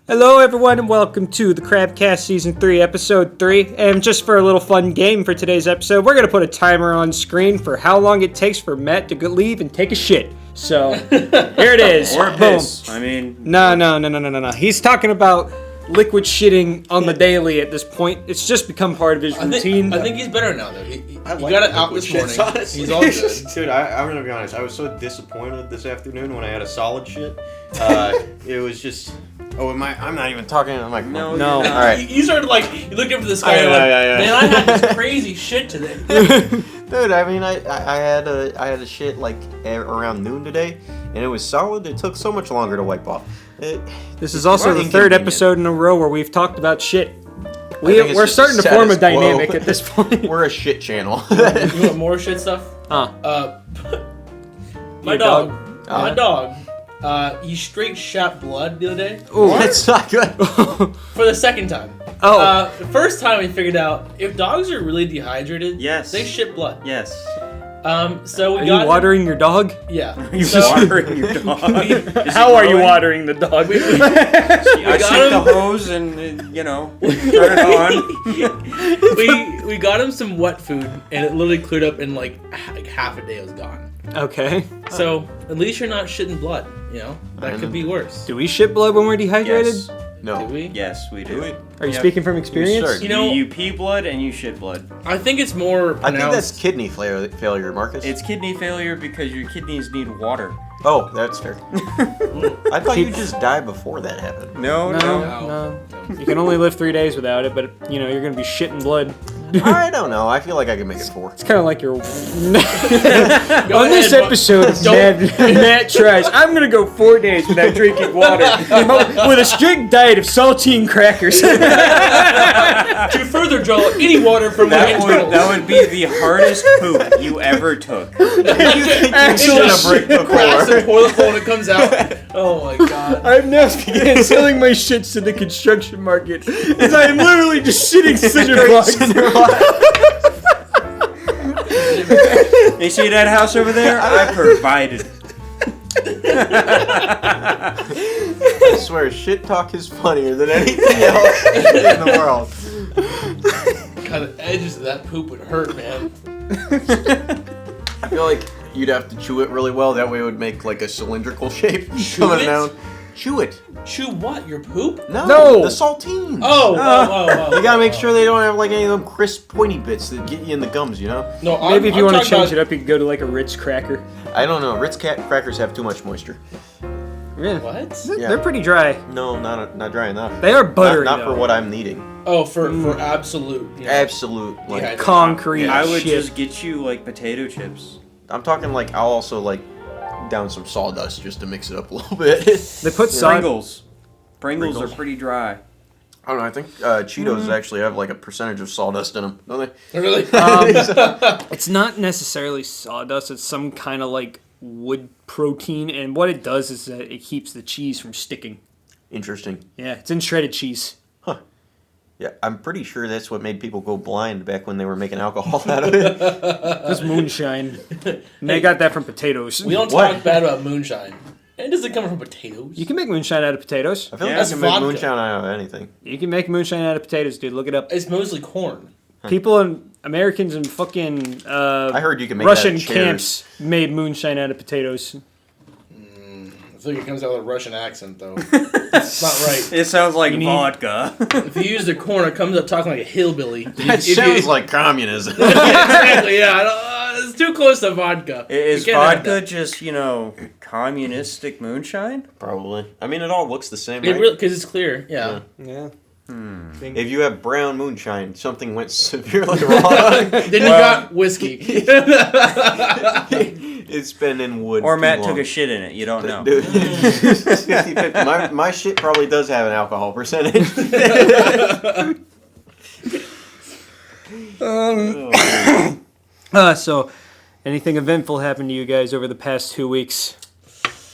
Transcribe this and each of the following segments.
Hello everyone and welcome to the Crabcast Season 3, Episode 3. And just for a little fun game for today's episode, we're going to put a timer on screen for how long it takes for Matt to leave and take a shit. So, here it is. Or a piss. I mean... No. He's talking about liquid shitting on the daily at this point. It's just become part of his routine. I think he's better now, though. He like got it out this morning. He's all good. Dude, I'm gonna be honest. I was so disappointed this afternoon when I had a solid shit. It was just... Oh, I'm not even talking. I'm like, no. All right. You started you looked up to the sky and man, I had this crazy shit today. Dude, I mean, I had a shit around noon today, and it was solid. It took so much longer to wipe off. This is also the third episode in a row where we've talked about shit. We're starting to form a dynamic at this point. We're a shit channel. You want more shit stuff? My dog. My dog. He straight shot blood the other day. Oh, that's not good. For the second time. Oh. The first time we figured out if dogs are really dehydrated, yes, they shit blood. Yes. So are you watering your dog? Yeah. Are you watering your dog? How are you watering the dog? I take the hose and, turn it on. we got him some wet food, and it literally cleared up in like half a day. It was gone. Okay. So at least you're not shitting blood. That could be worse. Do we shit blood when we're dehydrated? Yes. No. Do we? Yes, we do. Are you speaking from experience? You pee blood and you shit blood. I think it's more pronounced. I think that's kidney failure, Marcus. It's kidney failure because your kidneys need water. Oh, that's fair. I thought you just died before that happened. No. You can only live 3 days without it, but you're gonna be shitting blood. I don't know. I feel like I can make it 4. It's kind of like your. On this episode of Matt tries, I'm gonna go 4 days without drinking water with a strict diet of saltine crackers. To further draw any water from my internals. That would be the hardest poop you ever took. Actually, break the cracks the toilet bowl and it comes out. Oh my god! I've now began selling my shits to the construction market, as I am literally just shitting cinder blocks. You see that house over there? I provided. I swear, shit talk is funnier than anything else in the world. God, the edges of that poop would hurt, man. I feel like you'd have to chew it really well. That way it would make like a cylindrical shape. Chew it? Down. Chew it. Chew what? Your poop? No. The saltines. Oh. You gotta make sure they don't have like any of them crisp, pointy bits that get you in the gums, No, maybe if you want to change it up, you could go to like a Ritz cracker. I don't know. Ritz crackers have too much moisture. Really? What? They're pretty dry. No, not dry enough. They are buttery. Not for what I'm needing. Oh, for absolute. Absolute. Like concrete. I would shit. just get you like potato chips. I'm talking like I'll also like down some sawdust just to mix it up a little bit. They put Pringles are pretty dry. I don't know. I think Cheetos actually have like a percentage of sawdust in them, don't they? Really? It's not necessarily sawdust. It's some kind of like wood protein, and what it does is that it keeps the cheese from sticking. Interesting. Yeah, it's in shredded cheese. Huh. Yeah, I'm pretty sure that's what made people go blind back when they were making alcohol out of it. That's moonshine. And they got that from potatoes. We don't talk bad about moonshine. And does it come from potatoes? You can make moonshine out of potatoes. I feel like you can make moonshine out of anything. You can make moonshine out of potatoes, dude. Look it up. It's mostly corn. People and Americans in fucking I heard you can make Russian that camps made moonshine out of potatoes. I think it comes out with a Russian accent, though. It's not right. It sounds like vodka. If you use the corn, it comes out talking like a hillbilly. That sounds like communism. Exactly, yeah. It's too close to vodka. Is vodka just, communistic moonshine? Probably. I mean, it all looks the same, right? Because it's clear, yeah. If you have brown moonshine, something went severely wrong. Then you got whiskey. It's been in wood. Or Matt took a shit in it. You don't know. Dude, 50-50. My shit probably does have an alcohol percentage. So, anything eventful happened to you guys over the past 2 weeks?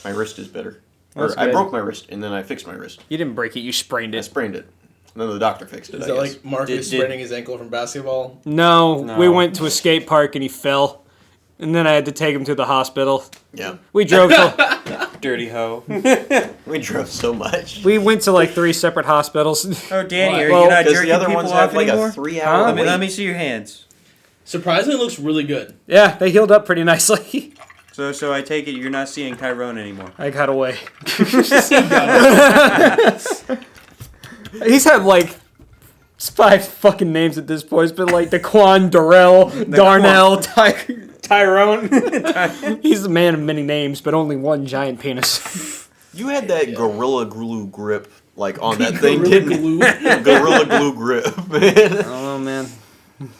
My wrist is better. I broke my wrist, and then I fixed my wrist. You didn't break it, you sprained I it. sprained it. And then the doctor fixed it, Is that like Marcus spraining his ankle from basketball? No, we went to a skate park and he fell. And then I had to take him to the hospital. Yeah. We drove to, Dirty hoe. We drove so much. we went to like 3 separate hospitals. Oh, Danny, are Well, you not Because jerking the other people ones off have like anymore? a 3-hour wait. Let me see your hands. Surprisingly, it looks really good. Yeah, they healed up pretty nicely. So I take it you're not seeing Tyrone anymore. I got away. He's had like 5 fucking names at this point. It's been like Daquan, Darrell, Darnell, Tyrone. He's the man of many names, but only one giant penis. You had that Gorilla Glue grip like on that thing, didn't you? Gorilla Glue grip, man. I don't know, man.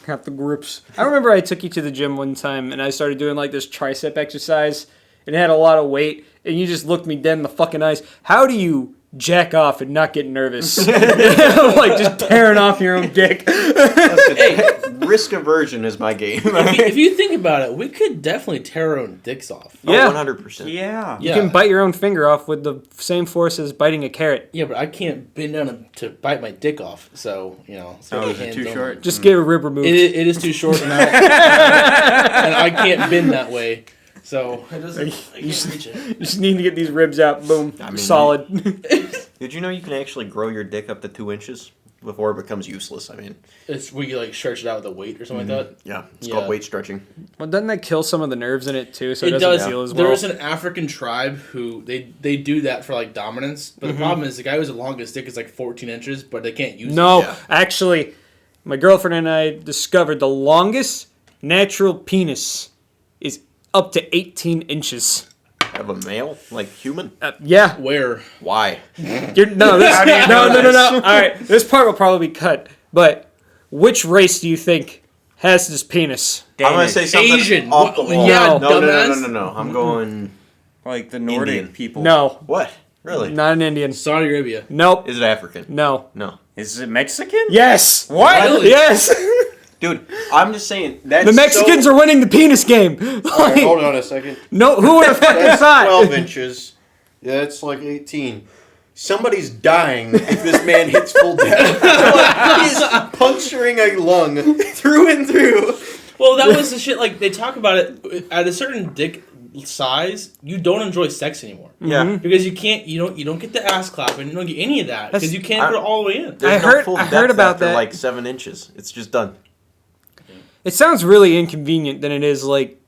Got the grips. I remember I took you to the gym one time and I started doing like this tricep exercise and it had a lot of weight and you just looked me dead in the fucking eyes. How do you jack off and not get nervous? Like just tearing off your own dick. Hey, Risk aversion is my game. if you think about it, we could definitely tear our own dicks off. Yeah. 100%. Yeah. You can bite your own finger off with the same force as biting a carrot. Yeah, but I can't bend down to bite my dick off. So, Oh, is it too short? Just get a rib removed. It is too short, and I can't bend that way. So, I can't reach it. You just need to get these ribs out. Boom. I mean, solid. Did you know you can actually grow your dick up to 2 inches before it becomes useless? I mean, It's where you like stretch it out with a weight or something like that. yeah, it's Yeah. called weight stretching. Well, doesn't that kill some of the nerves in it too? So it, It doesn't does. feel as well. There is an African tribe who they do that for like dominance, but the problem is the guy who's the longest dick is like 14 inches, but they can't use it. No, Yeah. actually, my girlfriend and I discovered the longest natural penis is up to 18 inches. Have a male, like human? Yeah. Where? Why? No, this, no. All right, this part will probably be cut. But which race do you think has this penis? I'm gonna say something Asian. off the What- wall. yeah, no, dumbass. I'm going. Like the Nordic Indian. people. No, What? Really? not an Indian. Saudi Arabia. Nope. Is it African? No. No. Is it Mexican? Yes. What? Really? Yes. Dude, I'm just saying that's The Mexicans are winning the penis game. Like, Hold on a second. no, who would have fucking That's thought? 12 inches. Yeah, it's like 18. Somebody's dying if this man hits full depth. He's puncturing a lung through and through. Well, that was the shit. Like they talk about it at a certain dick size, you don't enjoy sex anymore Yeah. because you don't get the ass clapping, you don't get any of that because you can't put it all the way in. There's I full heard depth about after that. like 7 inches. It's just done. It sounds really inconvenient than it is like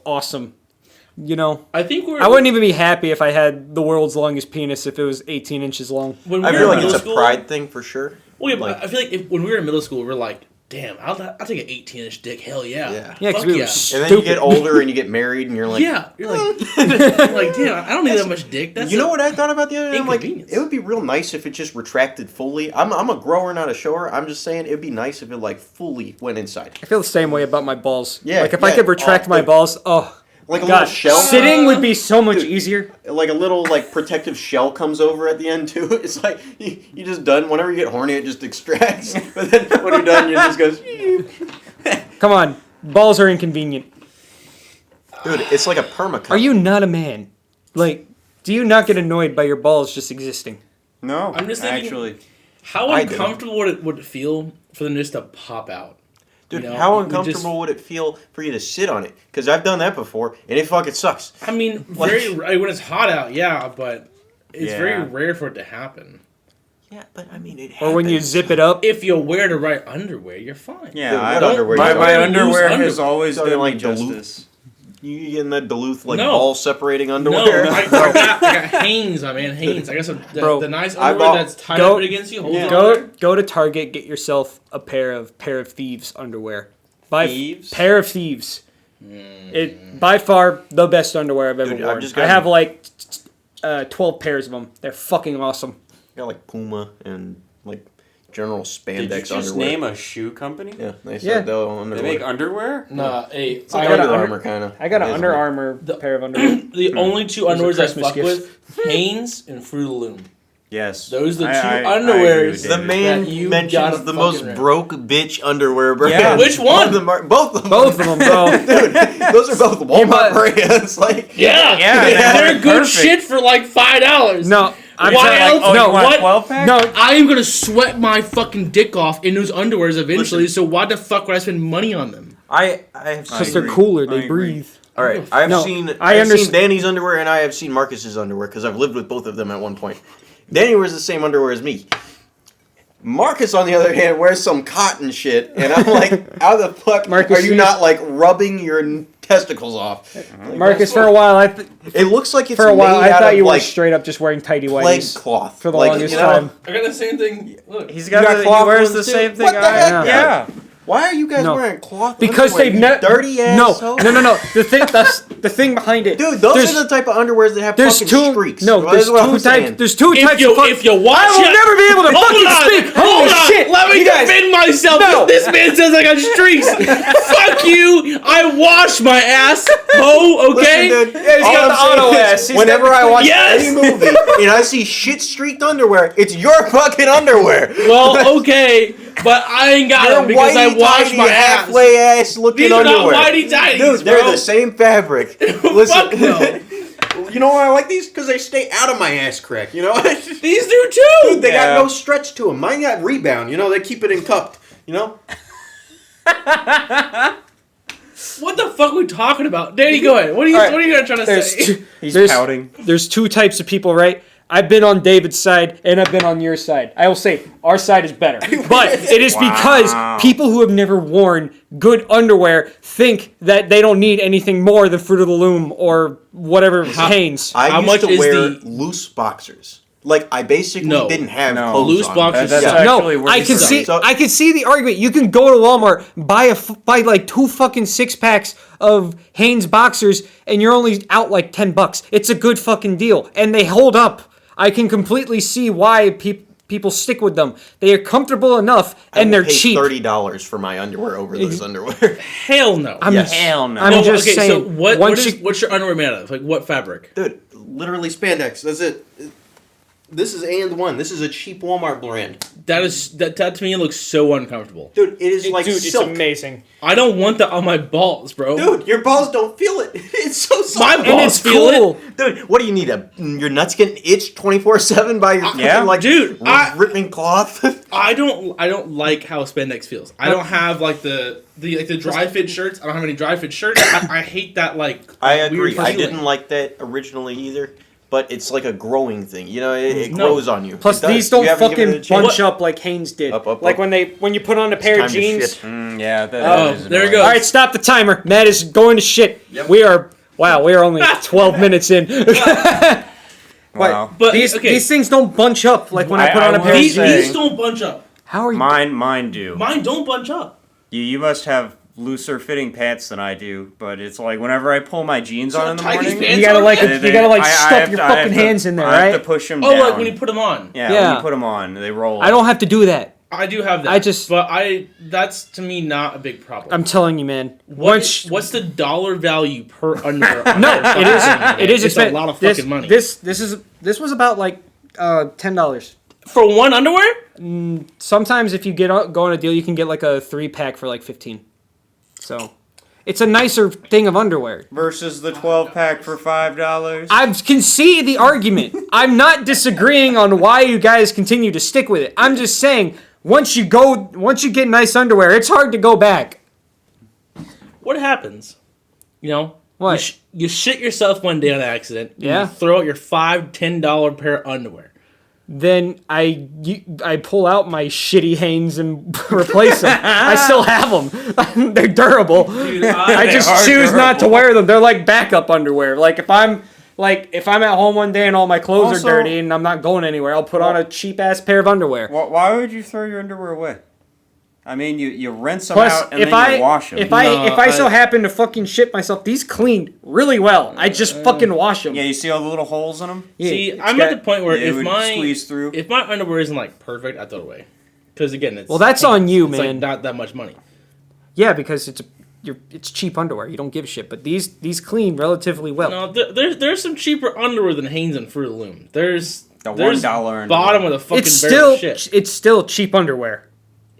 awesome. I think I wouldn't even be happy if I had the world's longest penis if it was 18 inches long. when we I were feel in like it's middle a school, pride thing for sure. Well, yeah, like- but I feel like when we were in middle school, we're like, damn, I'll take an 18-inch dick. Hell yeah. Yeah. Yeah, 'cause Fuck we were yeah. And then stupid. you get older and you get married and you're like, Yeah, you're like, like, damn, I don't need that much dick. That's you know what I thought about the other day? I'm like, inconvenience. it would be real nice if it just retracted fully. I'm a grower, not a shower. I'm just saying it'd be nice if it like fully went inside. I feel the same way about my balls. Yeah, Like if I yeah. could retract Oh, my like- balls, oh Like a god, little shell. sitting would be so much easier. Like a little like protective shell comes over at the end too. It's like you just done. Whenever you get horny, it just extracts. But then when you're done, you just goes. Come on, balls are inconvenient. Dude, it's like a permacut. Are you not a man? Like, do you not get annoyed by your balls just existing? No. I'm just thinking- actually. How I do. uncomfortable would it feel for them just to pop out? Dude, You know, how it would uncomfortable would it feel for you to sit on it? Because I've done that before, and it fucking sucks. I mean, Like- when it's hot out, yeah, but it's Yeah. very rare for it to happen. Yeah, but I mean, it Or when you happens. zip it up? If you wear the right underwear, you're fine. Yeah, Dude, I what don't. underwear My, you my wear? underwear Loose has always Talking done like me Duluth? justice. You getting that Duluth like No. ball separating No, underwear? I got Hanes, my man, Hanes. I got some Bro, the nice I underwear bought- that's tied go- up against you. Hold yeah. it on there. Go to Target, get yourself a pair of thieves underwear. Buy Thieves? pair of thieves. It by far the best underwear I've ever Dude, I've worn. just I gotten- have like 12 pairs of them. They're fucking awesome. Got like Puma and like general spandex Did you just underwear. name a shoe company? Yeah, they Yeah. said they'll They underwear. make underwear? Nah, hey, It's like I got Under a Armour kind of. I got an Under Armour pair of underwear. the only two Those are underwears I Christmas fuck gifts. with, Hanes and Fruit of the Loom. Yes. Those are the two I agree underwears. with The David. man That you mentions gotta the most fucking rip. broke bitch underwear brand. Yeah. Which one? Both of them. Both of them, bro. Dude, those are both Walmart brands. Like, Yeah, Yeah, they're good perfect. shit for like $5. No, I'm Why saying, else? Oh, no, you want what? a 12 pack? no. I am gonna sweat my fucking dick off in those underwears eventually. So why the fuck would I spend money on them? I have Because seen. they're cooler. I They agree. breathe. All right, I've No, seen I I've seen understand. Danny's underwear and I have seen Marcus's underwear because I've lived with both of them at one point. Danny wears the same underwear as me. Marcus, on the other hand, wears some cotton shit, and I'm like, how the fuck Marcus, are you you- not like rubbing your testicles off? Like, Marcus, for a while, it looks like it's for a while, made I out thought of, you were like straight up just wearing tighty plague whities cloth for the like, longest you know? time. I got the same thing. Look, He's You got got, he cloth wears ones the too? same thing What the I heck? Yeah. Why are you guys No. wearing cloth? Because underwear, they've you never dirty ass. no. The thing behind it, Dude, those there's- are the type of underwears that have There's fucking two. streaks. No, That's there's what I'm two saying. types. There's two if types you of. if you watch, I will it- never be able to Hold fucking on, speak. hold Holy on. shit! Let me You guys- defend myself. No. This man says I got streaks. Fuck you. I wash my ass. Ho, okay? Listen, dude, Yeah, he's all got I'm the saying auto is, ass. He's Whenever got the I watch Yes! any movie and I see shit streaked underwear, it's your fucking underwear. Well, okay, but I ain't got them because I wash my ass. halfway ass looking These are not underwear. whitey tighties, Dude, they're bro. the same fabric. Fuck Listen, no. you know why I like these? Because they stay out of my ass crack. You know, These do too. dude, they Yeah. got no stretch to them. Mine got rebound. You know, they keep it in cupped. You know. What the fuck are we talking about? Danny, go ahead. What are you All right. What are you trying to There's say? two, He's there's, pouting. There's two types of people, right? I've been on David's side and I've been on your side. I will say our side is better, but it is because people who have never worn good underwear think that they don't need anything more than Fruit of the Loom or whatever Hanes. I How used much to is wear the- loose boxers. Like I basically No. didn't have No. clothes Loose on. boxers That's suck. actually No, where I he's can from. see. So- I can see the argument. You can go to Walmart, buy like 2 fucking 6-packs of Hanes boxers, and you're only out like $10. It's a good fucking deal, and they hold up. I can completely see why people stick with them. They are comfortable enough, and they're I paid cheap. $30 for my underwear over those underwear. Hell no. Yes. Hell no. I'm No, just okay, saying. so what once is, you- what's your underwear made out of? Like what fabric? Dude, literally spandex. That's it. This is And One. This is a cheap Walmart brand. That to me looks so uncomfortable. Dude, it is like silk. amazing. I don't want that on my balls, bro. Dude, your balls don't feel it. It's so soft. My And balls it's feel cool. it. Dude, what do you need? Your nuts getting itched 24/7 by your Yeah. freaking, like Dude, ripping cloth? I don't like how spandex feels. I don't have like the dry fit shirts. I don't have any dry fit shirts. I hate that like. I weird agree. I feeling. didn't like that originally either, but it's like a growing thing. You know, it No. grows on you. Plus, It does. these don't You haven't given it a fucking chance? bunch up like Hanes did. Up, like up. when you put on a pair Time of to jeans. shit. Yeah, that Oh, is there it annoying. goes. All right, stop the timer. Matt is going to shit. We are. Wow, we are only 12 minutes in. Wow. But these okay, these things don't bunch up like when I put I on a will pair of these, jeans. say- these don't bunch up. How are you? Mine do. Mine don't bunch up. You must have looser fitting pants than I do, but it's like whenever I pull my jeans on in the tight these morning, pants You gotta are, like man. you gotta like I stuff have your to- I fucking have to- hands in there, I have right? to push them Oh, down. like when you put them on. yeah, when Yeah. you put them on, they roll. I don't have to do that. I do have that. I just- but that's to me not a big problem. I'm telling you, man. What's the dollar value per underwear? No, it is. It is It's a expensive. lot of fucking money. This was about like $10. For one underwear? Sometimes if you go on a deal, you can get like a 3-pack for like 15. So, it's a nicer thing of underwear. Versus the 12-pack for $5. I can see the argument. I'm not disagreeing on why you guys continue to stick with it. I'm just saying once you get nice underwear, it's hard to go back. What happens? You know? What? You shit yourself one day on accident. Yeah. You throw out your $5-10 pair of underwear. Then I pull out my shitty Hanes and replace them. I still have them. They're durable. Dude, I They just are choose not to durable. wear them. They're like backup underwear. Like if I'm at home one day and all my clothes Also- are dirty and I'm not going anywhere, I'll put on a cheap ass pair of underwear. Why would you throw your underwear away? I mean, you rinse them Plus, out and if then you wash them. if I so I- happen to fucking shit myself, these clean really well. I just fucking wash them. yeah, you see all the little holes in them? See, I'm at the point where Yeah, it would squeeze through. if my underwear isn't like perfect, I throw it away. Because again, it's Well, that's on you, it's man. like not that much money. Yeah, because it's cheap underwear. You don't give a shit. But these clean relatively well. No, there's some cheaper underwear than Hanes and Fruit of the Loom. There's The there's $1 underwear. bottom of the fucking it's barrel still shit. it's still cheap underwear.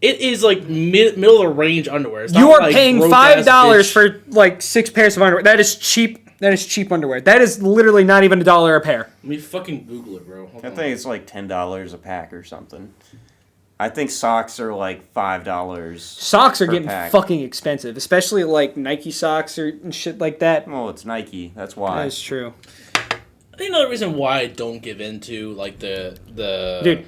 It is like middle of the range underwear. It's You not are like paying broke-ass $5 bitch. for like 6 pairs of underwear. That is cheap. That is cheap underwear. That is literally not even $1 a pair. Let me fucking Google it, bro. Hold I on. think it's like $10 a pack or something. I think socks are like $5. Socks are per getting pack. fucking expensive, especially like Nike socks and shit like that. Well, it's Nike. That's why. That's true. I think another reason why I don't give into like the Dude,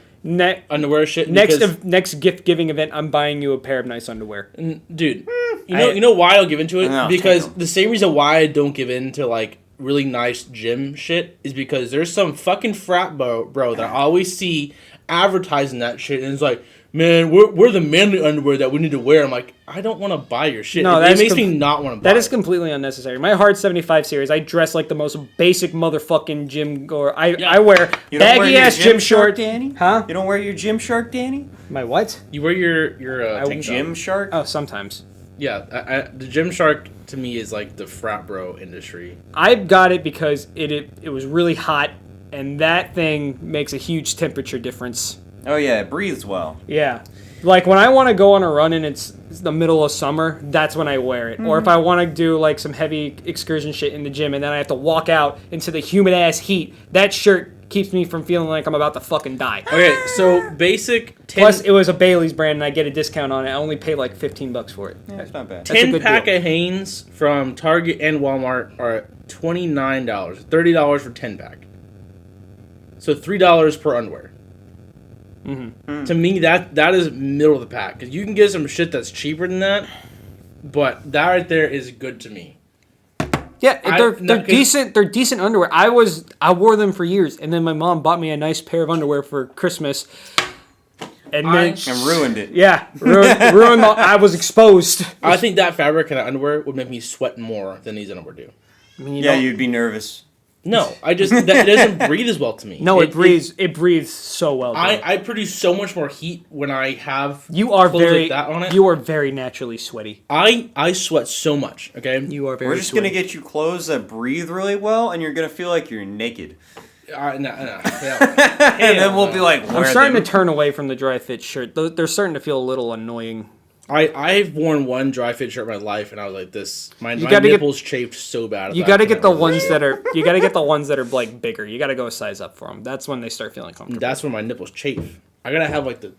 underwear shit. next gift giving event, I'm buying you a pair of nice underwear. Dude, you know why I don't give into it? No, Because take 'em. the same reason why I don't give into like really nice gym shit is because there's some fucking frat bro that I always see advertising that shit, and it's like, man, we're the manly underwear that we need to wear. I'm like, I don't want to buy your shit. No, it makes me not want to buy That is it. completely unnecessary. My Hard 75 series, I dress like the most basic motherfucking gym goer. I wear You don't wear baggy your ass gym gym shark, short. Danny? Huh? You don't wear your Gymshark, Danny? My what? You wear your tank top. Gymshark? Oh, sometimes. Yeah, the Gymshark to me is like the frat bro industry. I got it because it was really hot, and that thing makes a huge temperature difference. Oh yeah, it breathes well. Yeah. Like when I want to go on a run and it's the middle of summer, that's when I wear it. Or if I want to do like some heavy excursion shit in the gym and then I have to walk out into the humid ass heat, that shirt keeps me from feeling like I'm about to fucking die. Okay, so basic 10, Plus, it was a Bailey's brand and I get a discount on it. I only pay like $15 for it. Yeah, it's not bad. That's a 10 good pack deal. of Hanes from Target and Walmart are $29, $30 for 10 pack. So $3 per underwear. To me, that is middle of the pack, because you can get some shit that's cheaper than that, but that right there is good to me. Yeah, they're no, 'cause- decent. They're decent underwear. I wore them for years, and then my mom bought me a nice pair of underwear for Christmas, and then And ruined it. yeah, ruined. I was exposed. I think that fabric and that underwear would make me sweat more than these underwear do. I mean, you Yeah, know- you'd be nervous. No, that it doesn't breathe as well to me. No, it breathes. It breathes so well. Though. I produce so much more heat when I have You are clothes very. like that on it. You are very naturally sweaty. I sweat so much. Okay, You are very. We're just sweaty. gonna get you clothes that breathe really well, and you're gonna feel like you're naked. no. And then we'll be like, I'm wear starting them. to turn away from the dry fit shirt. They're starting to feel a little annoying. I've worn one dry fit shirt in my life, and I was like, my gotta get- nipples chafed so bad. You got to get the ones that are. You got to get the ones that are like bigger. You got to go a size up for them. That's when they start feeling comfortable. That's when my nipples chafe. I gotta have like the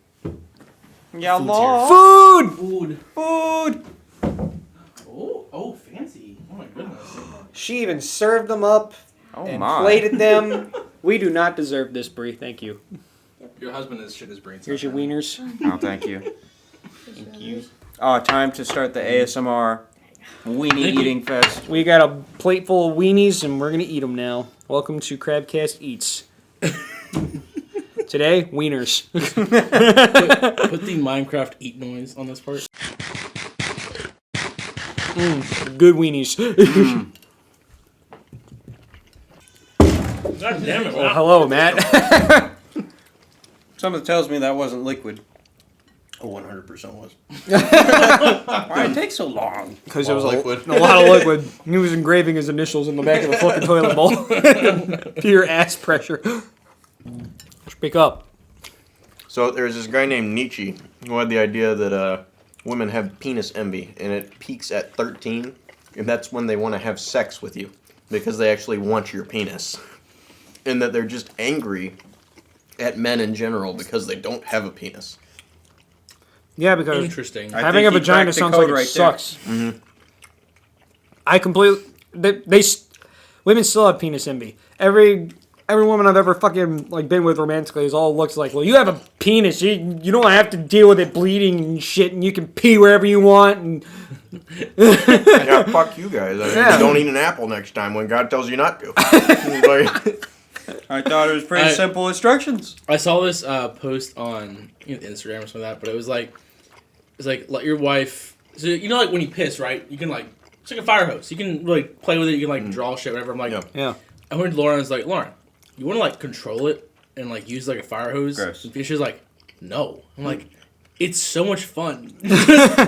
Yeah, Food. Food. oh fancy. Oh my goodness. She even served them up Oh and my. plated them. We do not deserve this, Brie. Thank you. Your husband is shit his brains. Here's your wieners. Oh, thank you. Thank you. Oh, time to start the ASMR weenie eating fest. We got a plate full of weenies, and we're gonna eat them now. Welcome to Crabcast Eats. Today, wieners. Put the Minecraft eat noise on this part. Good weenies. God damn it! Oh, hello, Matt. Something tells me that wasn't liquid. Oh, 100% was. Why it take so long? Because it was Liquid. a lot of liquid. He was engraving his initials in the back of the fucking toilet bowl. Pure ass pressure. Speak up. So there's this guy named Nietzsche who had the idea that women have penis envy, and it peaks at 13, and that's when they want to have sex with you, because they actually want your penis. And that they're just angry at men in general because they don't have a penis. Yeah, because Interesting. having a think he vagina cracked the sounds code like it right there. sucks. I completely. Women still have penis envy. Every woman I've ever fucking like been with romantically is all looks like, well, you have a penis. You don't have to deal with it bleeding and shit, and you can pee wherever you want. And Yeah, fuck you guys. I mean, Yeah. Don't eat an apple next time when God tells you not to. Like, I thought it was pretty simple instructions. I saw this post on Instagram or something like that, but it was like let your wife. So you know, like when you piss, right? You can like it's like a fire hose. You can like play with it. You can like draw shit, whatever. I'm like, Yeah. yeah, I went to Lauren. I was like, Lauren, you want to like control it and like use like a fire hose? Gross. And she's like, no. I'm like, it's so much fun.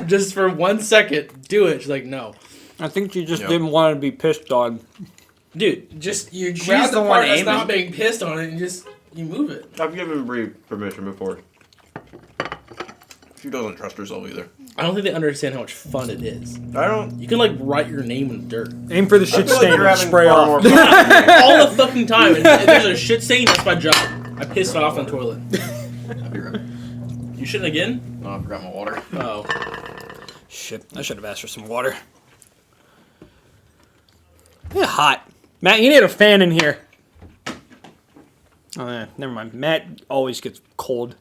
Just for 1 second, do it. She's like, no. I think she just Yep. didn't want to be pissed on. Dude, just you She's grab the the one part that's aiming. not being pissed on it and just you move it. I've given Brie permission before. She doesn't trust herself either. I don't think they understand how much fun it is. I don't. You can like write your name in the dirt Aim for the I shit feel like stain you're and having spray far off. more fun than me. all the fucking time. And if there's a shit stain, that's my job. I piss it off on the toilet. I'll be right back. You shouldn't again? Oh, I forgot my water. Oh. Shit, I should have asked for some water. Yeah, hot. Matt, you need a fan in here. Oh, yeah, never mind. Matt always gets cold.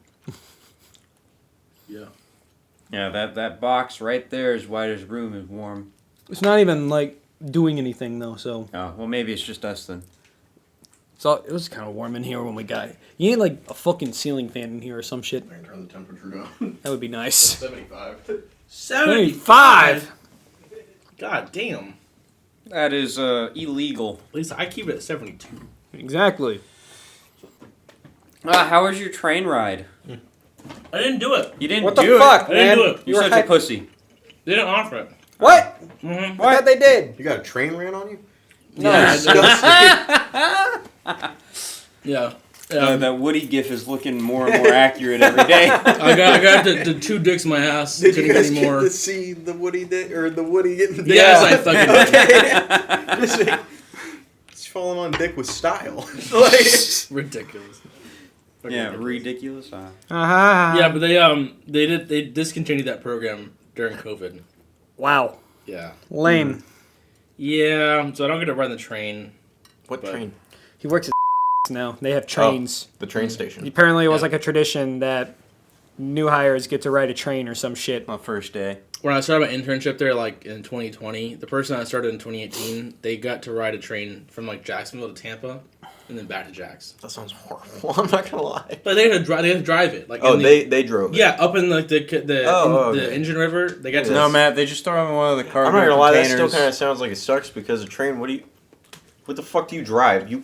Yeah. Yeah, that box right there is why his room is warm. It's not even, like, doing anything, though, so... Oh, well, maybe it's just us then. So it was kind of warm in here when we got it. You need, like, a fucking ceiling fan in here or some shit. I can turn the temperature down. That would be nice. 75. 75! God damn. That is illegal. At least I keep it at 72. Exactly. How was your train ride? I didn't do it. You didn't What the do fuck, it. I didn't man? do it. You're such a pussy. They didn't offer it. What? Mm-hmm. I thought they did. You got a train ran on you? Yeah. Disgusting. Yeah. That Woody gif is looking more and more accurate every day. I got the two dicks in my ass. Did Couldn't you get guys any get more. to see the Woody or the Woody getting? Yes, I fucking did. Okay. It's falling on dick with style. Like, Ridiculous. Yeah, ridiculous. Uh-huh. Yeah, but they discontinued that program during COVID. Wow. Yeah. Lame. Yeah, so I don't get to run the train. What But- train? He works at now. They have trains. The train station. Apparently it was Yeah. like a tradition that new hires get to ride a train or some shit. My first day. When I started my internship there, like in 2020, the person that started in 2018, they got to ride a train from like Jacksonville to Tampa, and then back to Jax. That sounds horrible. I'm not gonna lie. But they had to drive. They had to drive it. Like Oh, in the, they drove it. yeah, up in like the okay. engine river. They got to. No, Matt, they just throw him in one of the cargo I'm not gonna lie. That containers. still kind of sounds like it sucks because a train. What the fuck do you drive? You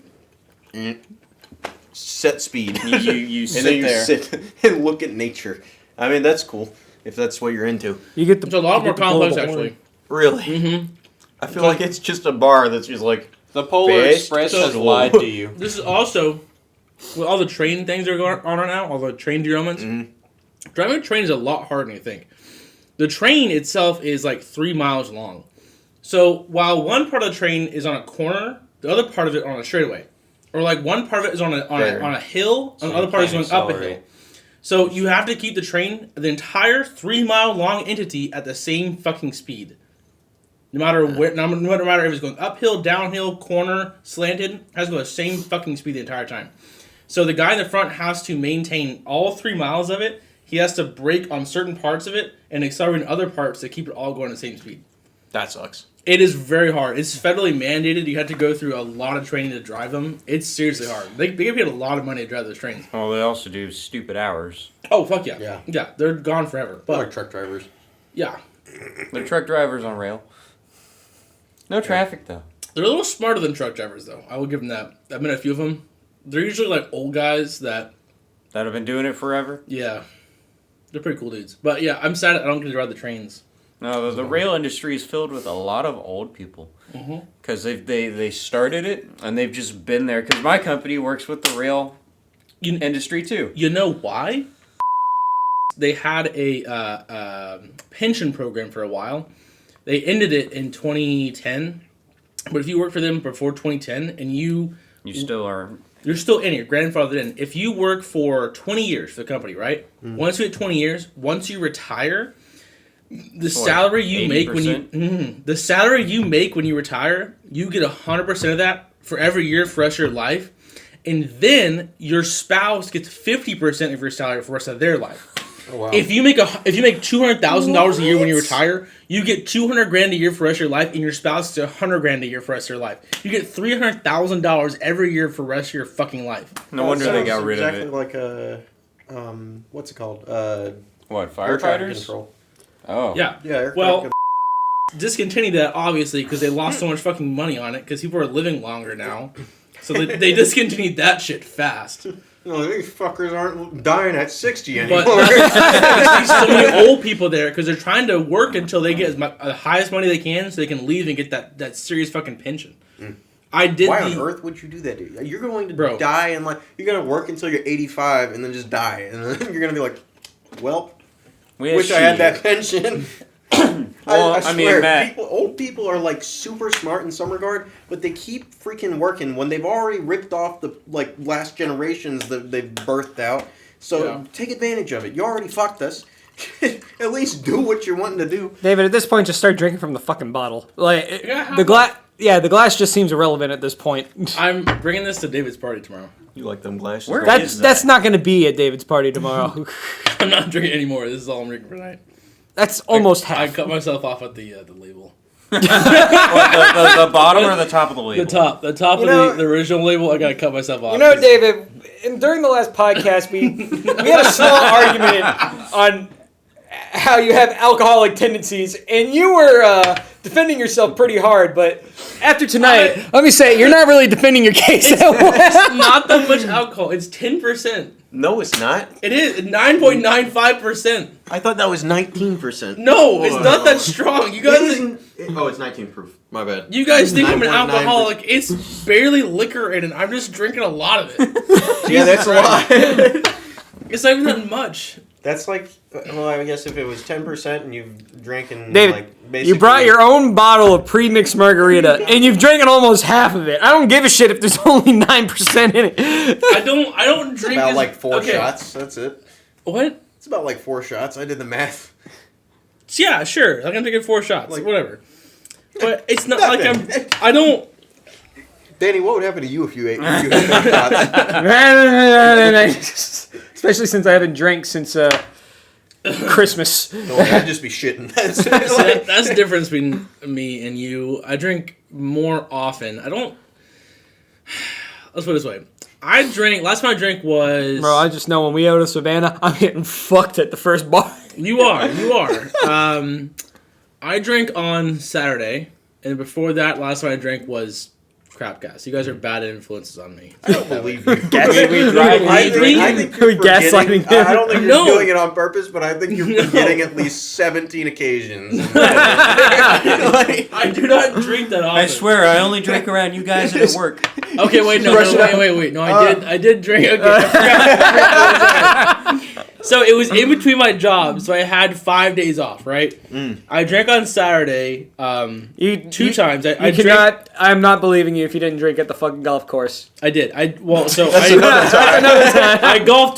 set speed. You and sit then you there. sit and look at nature. I mean, that's cool if that's what you're into. You get the. It's a lot you more get the pull of complex the horn. actually. Really? Mm-hmm. I feel like it's just a bar that's just like The Polar Fish? Express So- has lied to you. This is also with all the train things that are going on right now, all the train derailments. Mhm. Driving a train is a lot harder than you think. The train itself is like 3 miles long. So while one part of the train is on a corner, the other part of it on a straightaway, or like one part of it is on a hill, and the other part is going up a hill. So you have to keep the train, the entire 3 mile long entity, at the same fucking speed. No matter where, no matter if it's going uphill, downhill, corner, slanted, it has to go the same fucking speed the entire time. So the guy in the front has to maintain all 3 miles of it. He has to brake on certain parts of it and accelerate in other parts to keep it all going at the same speed. that sucks. It is very hard. It's federally mandated. You have to go through a lot of training to drive them. It's seriously hard. They get paid a lot of money to drive those trains. Well, they also do stupid hours. Oh, fuck yeah. Yeah. Yeah, they're gone forever. They're But, like truck drivers. yeah. They're truck drivers on rail. No traffic, though. They're a little smarter than truck drivers, though. I will give them that. I've met a few of them. They're usually like old guys that, That have been doing it forever. yeah, they're pretty cool dudes. But yeah, I'm sad I don't get to ride the trains. No, the rail industry is filled with a lot of old people. Mhm. Because they started it, and they've just been there. Because my company works with the rail You, industry, too. you know why? They had a pension program for a while. They ended it in 2010. But if you worked for them before 2010 and You still are... you're still in, your grandfathered in. If you work for 20 years for the company, right? Once you hit 20 years, once you retire, the salary you make when you the salary you make when you retire, you get 100% of that for every year for the rest of your life, and then your spouse gets 50% of your salary for the rest of their life. Oh wow. If you make $200,000 a year when you retire, you get $200,000 a year for the rest of your life, and your spouse gets $100,000 a year for the rest of your life. You get $300,000 every year for the rest of your fucking life. No wonder they got rid of exactly it. like a, what's it called? What, Air traffic firefighters? control. Oh. Yeah. Yeah, air Well, traffic discontinue that obviously because they lost so much fucking money on it because people are living longer now. So they discontinued that shit fast. No, these fuckers aren't dying at 60 anymore. But there's so many old people there because they're trying to work until they get the highest money they can so they can leave and get that serious fucking pension. I did. Why on earth would you do that, dude? You're going to Bro. die and like you're gonna work until you're 85 and then just die, and then you're gonna be like, well, wish I had that pension. Well, I I mean, swear, Matt- old people are like super smart in some regard, but they keep freaking working when they've already ripped off the like last generations that they've birthed out. So take advantage of it. You already fucked us. At least do what you're wanting to do. David, at this point, just start drinking from the fucking bottle. Like Yeah, the glass. Yeah, the glass just seems irrelevant at this point. I'm bringing this to David's party tomorrow. You like them glasses? Where- That's not going to be at David's party tomorrow. I'm not drinking anymore. This is all I'm drinking for tonight. That's almost I half. cut myself off at the label. What, the bottom or the top of the label? The top You of know- the original label. I gotta cut myself off. You know, David, during the last podcast, we had a small argument on how you have alcoholic tendencies, and you were defending yourself pretty hard, but after tonight, let me say, you're not really defending your case that well. It's not that much alcohol. It's 10%. No, it's not. It is 9.95%. I thought that was 19%. No, it's not that strong. You guys, Oh, it's 19 proof. My bad. you guys think I'm an 9.9%. alcoholic? It's barely liquor in it. I'm just drinking a lot of it. Yeah, that's a lot. It's not even that much. That's like, well, I guess if it was 10% and you've drinking, David, like, basically... you brought your own bottle of pre-mixed margarita, and you've drinking almost half of it. I don't give a shit if there's only 9% in it. I don't drink About as- like 4 okay. shots, that's it. What? It's about like 4 shots. I did the math. Yeah, sure. I'm gonna take 4 shots, Like- whatever. But it's not like Nothing. I don't. Danny, what would happen to you if you ate 10 shots? Especially since I haven't drank since Christmas. No, I'd just be shitting. That's So that's the difference between me and you. I drink more often. I don't. Let's put it this way. I drank. Last time I drank was. Bro, I just know when we go to Savannah, I'm getting fucked at the first bar. You are. I drank on Saturday, and before that, last time I drank was Crapcast. You guys are bad influences on me. I don't believe you. I think you're We gaslighting forgetting. him. I don't think you're No. doing it on purpose, but I think you're No. forgetting at least 17 occasions. I do not drink that often. I swear, I only drink around you guys at work. Okay, wait. No, I did drink. Okay, I forgot. So it was in between my jobs, so I had 5 days off, right? I drank on Saturday, two times. I drank. I'm not believing you if you didn't drink at the fucking golf course. I did. I golfed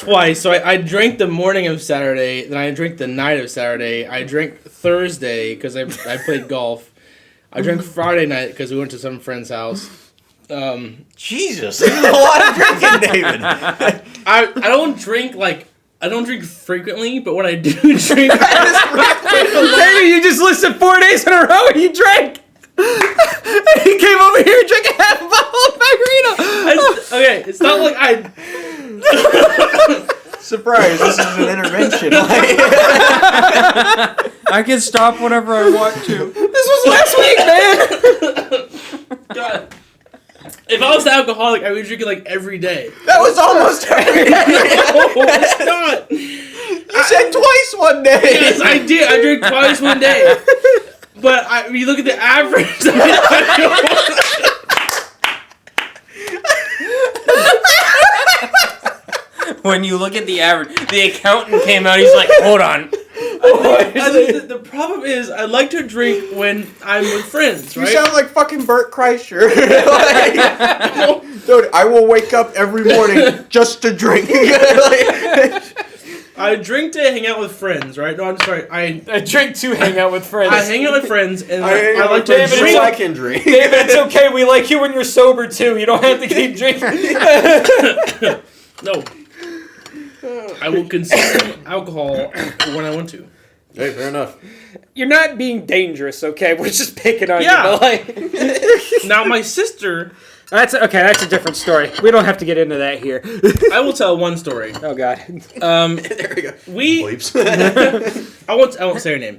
twice. So I drank the morning of Saturday, then I drank the night of Saturday. I drank Thursday because I played golf. I drank Friday night because we went to some friend's house. Jesus, there's a lot of drinking, David. I don't drink frequently, but when I do drink, Maybe you just listed 4 days in a row and you drank. He came over here and drank a half a bottle of margarita. okay, it's not like I. Surprise, this is an intervention. I can stop whenever I want to. This was last week, man. God. If I was an alcoholic, I would be drinking like every day. That was almost every day. No, it's not. You said twice one day. Yes, I did. I drank twice one day. But when you look at the average, When you look at the average, the accountant came out, he's like, hold on. I think the problem is I like to drink when I'm with friends, You right? sound like fucking Bert Kreischer. Dude, I will wake up every morning just to drink. I drink to hang out with friends, right? No, I'm sorry. I drink to hang out with friends. I hang out with friends, and I I like to David, drink. I can drink. David, it's okay. We like you when you're sober too. You don't have to keep drinking. No. I will consume alcohol when I want to. Hey, fair enough. You're not being dangerous, okay? We're just picking on Yeah. you. But like, Now, my sister, that's a different story. We don't have to get into that here. I will tell one story. Oh God. There we go. We, Bleeps. I won't say her name.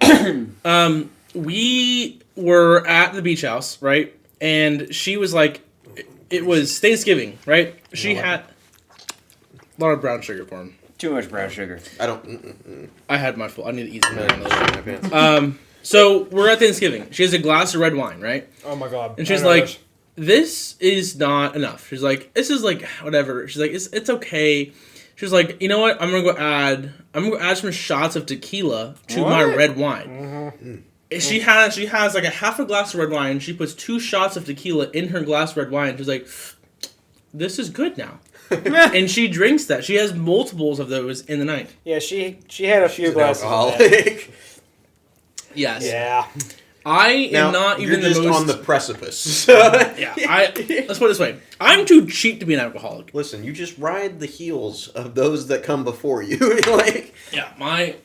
We were at the beach house, right? And she was like, it was Thanksgiving, right? She had a lot of brown sugar for him. Too much brown sugar. I don't. I had my full. I need to eat some more. So we're at Thanksgiving. She has a glass of red wine, right? Oh my God. And she's like, this is not enough. She's like, this is like whatever. She's like, it's okay. She's like, you know what? I'm gonna go add some shots of tequila to my red wine. She has like a half a glass of red wine. She puts 2 shots of tequila in her glass of red wine. She's like, this is good now. and she drinks that. She has multiples of those in the night. Yeah, she had a few She's an glasses. Of that. alcoholic. Yes. Yeah. I am Now, not even you're just the most on the precipice. Yeah, let's put it this way. I'm too cheap to be an alcoholic. Listen, you just ride the heels of those that come before you. Like, My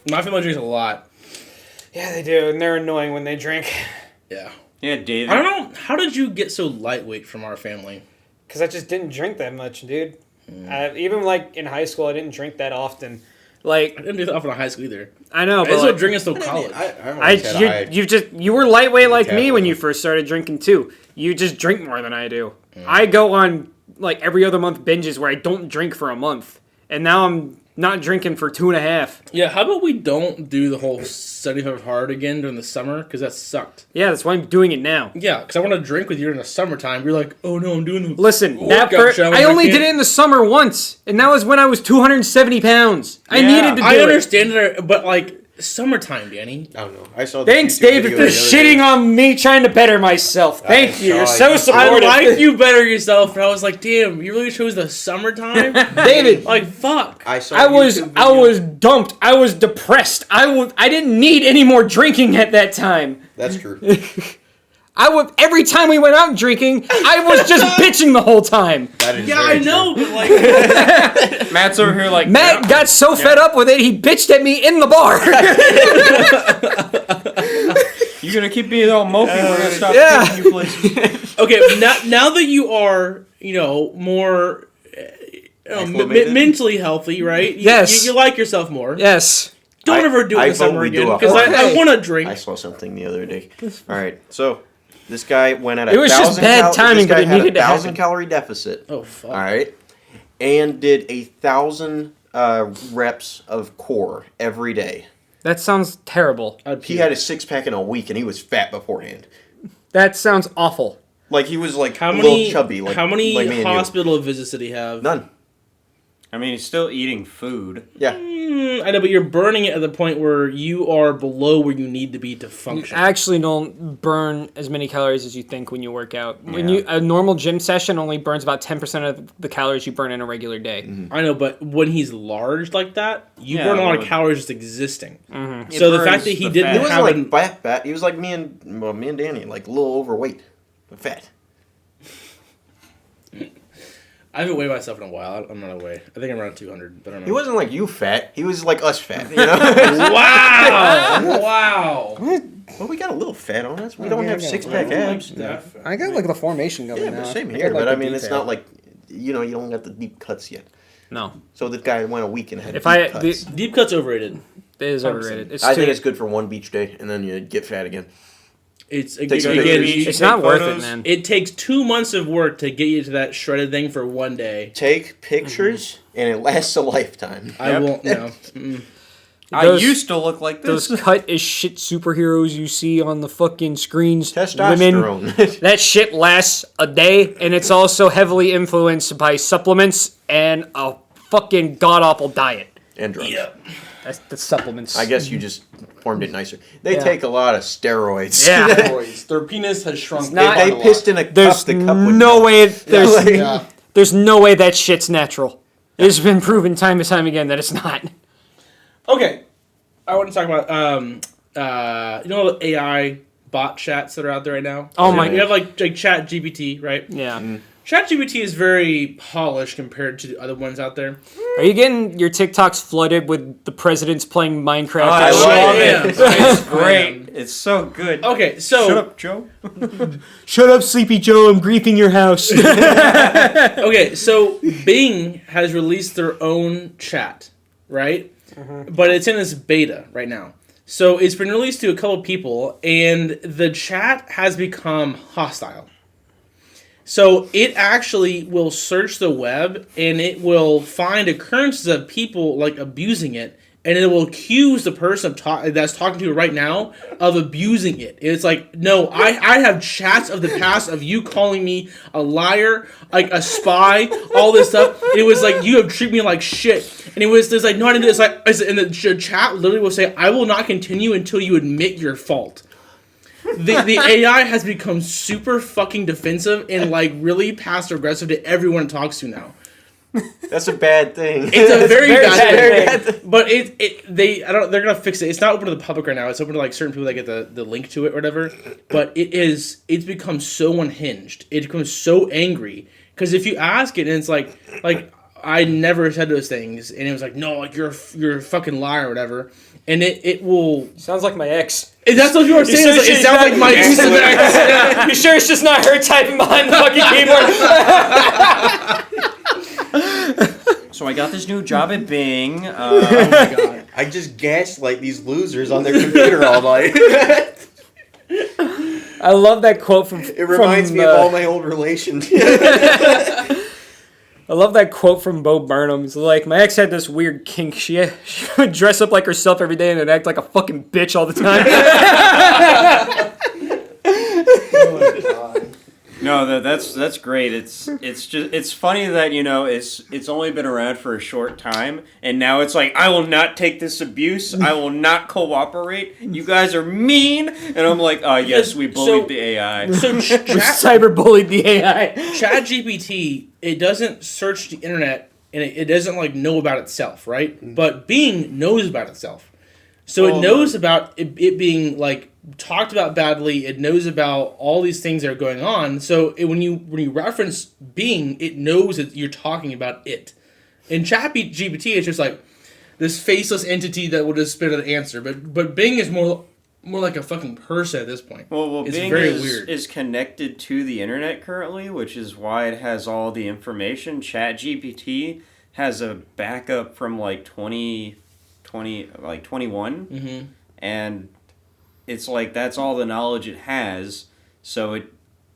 family drinks a lot. Yeah, they do, and they're annoying when they drink. Yeah. Yeah, David. I don't know, how did you get so lightweight from our family? Because I just didn't drink that much, dude. Even like in high school, I didn't drink that often. Like I didn't do that often in high school either. I know, I but still like, drink until college. you were lightweight like me when metabolism. you first started drinking too. You just drink more than I do. I go on like every other month binges where I don't drink for a month, and now I'm not drinking for 2.5. Yeah, how about we don't do the whole 75 hard again during the summer? Because that sucked. Yeah, that's why I'm doing it now. Yeah, because I want to drink with you in the summertime. You're like, oh no, I'm doing the... Listen, workout challenge, I only can't- did it in the summer once, and that was when I was 270 pounds. I Yeah. needed to do I it. understand it, but like, summertime, Danny. I don't know. I saw the Thanks, YouTube David, video for the other day. shitting on me trying to better myself. Thank you. You're so saw you. I supportive. like you better yourself, but I was like, damn, you really chose the summertime? David, Like, fuck. I saw. I a was YouTube I video. was dumped. I was depressed. I didn't need any more drinking at that time. That's true. Every time we went out drinking, I was just bitching the whole time. That is Yeah, very I know, true. but like... Matt's over here like Matt got so fed up with it, he bitched at me in the bar. You're gonna keep being all mopey. We're gonna stop Yeah. taking you places. Okay, now that you are, more Acclimated? mentally healthy, right? Yes. You like yourself more. Yes. Don't ever do it I in the vote summer we do again, a because I hard- want to drink. I saw something the other day. All right, so this guy went at a It was just bad timing, but it needed to happen. 1,000 calorie deficit. Oh, fuck. All right, and did 1,000 reps of core every day. That sounds terrible. He had a 6-pack in a week, and he was fat beforehand. That sounds awful. Like he was like How a many, little chubby. Like how many like me and you. hospital visits did he have? None. I mean, he's still eating food. Yeah. I know, but you're burning it at the point where you are below where you need to be to You function. actually don't burn as many calories as you think when you work out. A normal gym session only burns about 10% of the calories you burn in a regular day. I know, but when he's large like that, you Yeah, burn a lot of well, calories just existing. Mm-hmm. So the burns fact that he the didn't He fat. wasn't have like an, fat. He was like me and Danny, like a little overweight, but fat. I haven't weighed myself in a while. I'm not away. I think I'm around 200, but I don't know. He wasn't like you fat. He was like us fat. You know. Wow! Wow! Well, we got a little fat on us. We don't have 6-pack abs. I got like the formation going Yeah, now. but same I got, here. like, But the I mean, it's detail. not like you don't got the deep cuts yet. No. So the guy went a week and had If deep I cuts. Deep cut's overrated. it is overrated. It's I too, think it's good for one beach day, and then you get fat again. It's Take again, some pictures. it's Take not worth it, photos. man. it takes 2 months of work to get you to that shredded thing for one day. Take pictures, and it lasts a lifetime. I Yep. won't know. Mm. I used to look like this. Those cut as shit superheroes you see on the fucking screens. Women, Testosterone. that shit lasts a day, and it's also heavily influenced by supplements and a fucking god awful diet. and drugs. That's the supplements. I guess you just formed it nicer. They Yeah. take a lot of steroids. Yeah. Their penis has shrunk. not- If they pissed in a There's cup, the cup would no melt. way. There's Like- there's no way that shit's natural. It's been proven time and time again that it's not. Okay, I want to talk about the AI bot chats that are out there right now. Oh my- You have like Chat GPT, right? Yeah. Chat GPT is very polished compared to the other ones out there. Are you getting your TikToks flooded with the presidents playing Minecraft? I and love shit? it. It's great. It's so good. Okay, so Shut up, Joe. Shut up, Sleepy Joe. I'm griefing your house. Okay, so Bing has released their own chat, right? But it's in this beta right now. So it's been released to a couple people, and the chat has become hostile. So it actually will search the web, and it will find occurrences of people like abusing it, and it will accuse the person that's talking to it right now of abusing it. It's like, no, I have chats of the past of you calling me a liar, like a spy, all this stuff. And it was like, you have treated me like shit. And it was just like, no, I didn't do this. Like, and the chat literally will say, I will not continue until you admit your fault. the AI has become super fucking defensive and like really passive aggressive to everyone it talks to now. That's a bad thing. It's a very, bad thing. But they're gonna fix it. It's not open to the public right now. It's open to like certain people that get the link to it or whatever. But it's become so unhinged. It becomes so angry because if you ask it and it's like I never said those things and it was like no, like you're a fucking liar or whatever. And it will... Sounds like my ex. That's what you were saying. It sounds like my ex's ex. You sure it's just not her typing behind the fucking keyboard? So I got this new job at Bing. Oh my god. I just gaslight these losers on their computer all night. I love that quote from... It reminds me of all my old relations. I love that quote from Bo Burnham. He's like, my ex had this weird kink. She would dress up like herself every day and then act like a fucking bitch all the time. Oh my god. No, that's great. It's funny that it's only been around for a short time, and now it's like I will not take this abuse. I will not cooperate. You guys are mean, and I'm like, yes, we bullied the AI. So We cyberbullied the AI. ChatGPT, it doesn't search the internet and it doesn't like know about itself, right? But Bing knows about itself. So it knows about it being like talked about badly. It knows about all these things that are going on. So when you reference Bing, it knows that you're talking about it. In ChatGPT, it's just like this faceless entity that will just spit an answer. But Bing is more like a fucking person at this point. Well, it's Bing very weird. is connected to the internet currently, which is why it has all the information. ChatGPT has a backup from like 2021, and it's like that's all the knowledge it has. So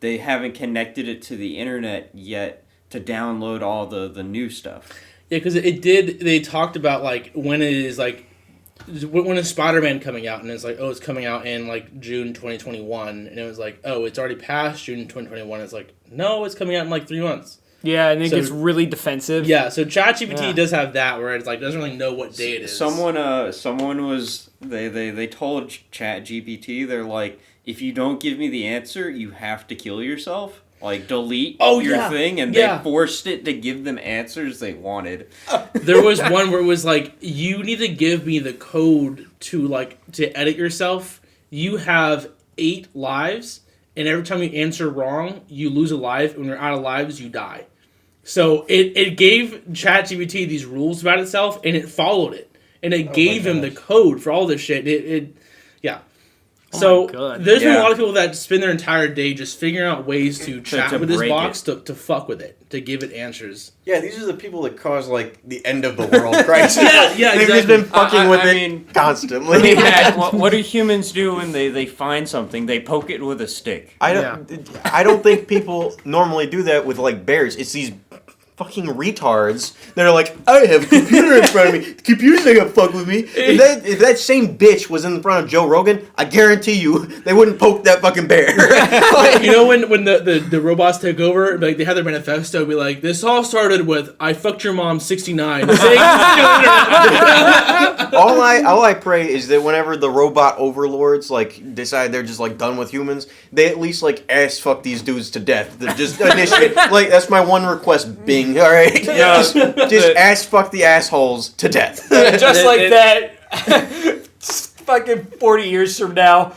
they haven't connected it to the internet yet to download all the new stuff. Yeah, because they talked about like when it is like when is Spider-Man coming out, and it's like, oh, it's coming out in like June 2021, and it was like, oh, it's already past June 2021. It's like, no, it's coming out in like 3 months. Yeah, and it gets really defensive. Yeah, so ChatGPT does have that where it's like doesn't really know what day it is. Someone was they told ChatGPT, they're like, if you don't give me the answer, you have to kill yourself. Like delete your thing, and they forced it to give them answers they wanted. There was one where it was like, you need to give me the code to edit yourself. You have 8 lives, and every time you answer wrong, you lose a life. When you're out of lives, you die. So it gave ChatGPT these rules about itself, and it followed it, and it gave him the code for all this shit. So there's been a lot of people that spend their entire day just figuring out ways to chat with this box to fuck with it, to give it answers. Yeah, these are the people that cause like the end of the world crisis. Yeah, They've just been fucking with it constantly. What do humans do when they find something? They poke it with a stick. I don't think people normally do that with like bears. It's these fucking retards that are like, I have a computer in front of me. The computer's not gonna fuck with me. If that same bitch was in front of Joe Rogan, I guarantee you they wouldn't poke that fucking bear. Like, you know when the robots take over, like they have their manifesto, be like, this all started with I fucked your mom 69. all I pray is that whenever the robot overlords like decide they're just like done with humans, they at least like ass fuck these dudes to death. They just initiate, like that's my one request, Bing. All right, just ass fuck the assholes to death. Just like that. Fucking 40 years from now,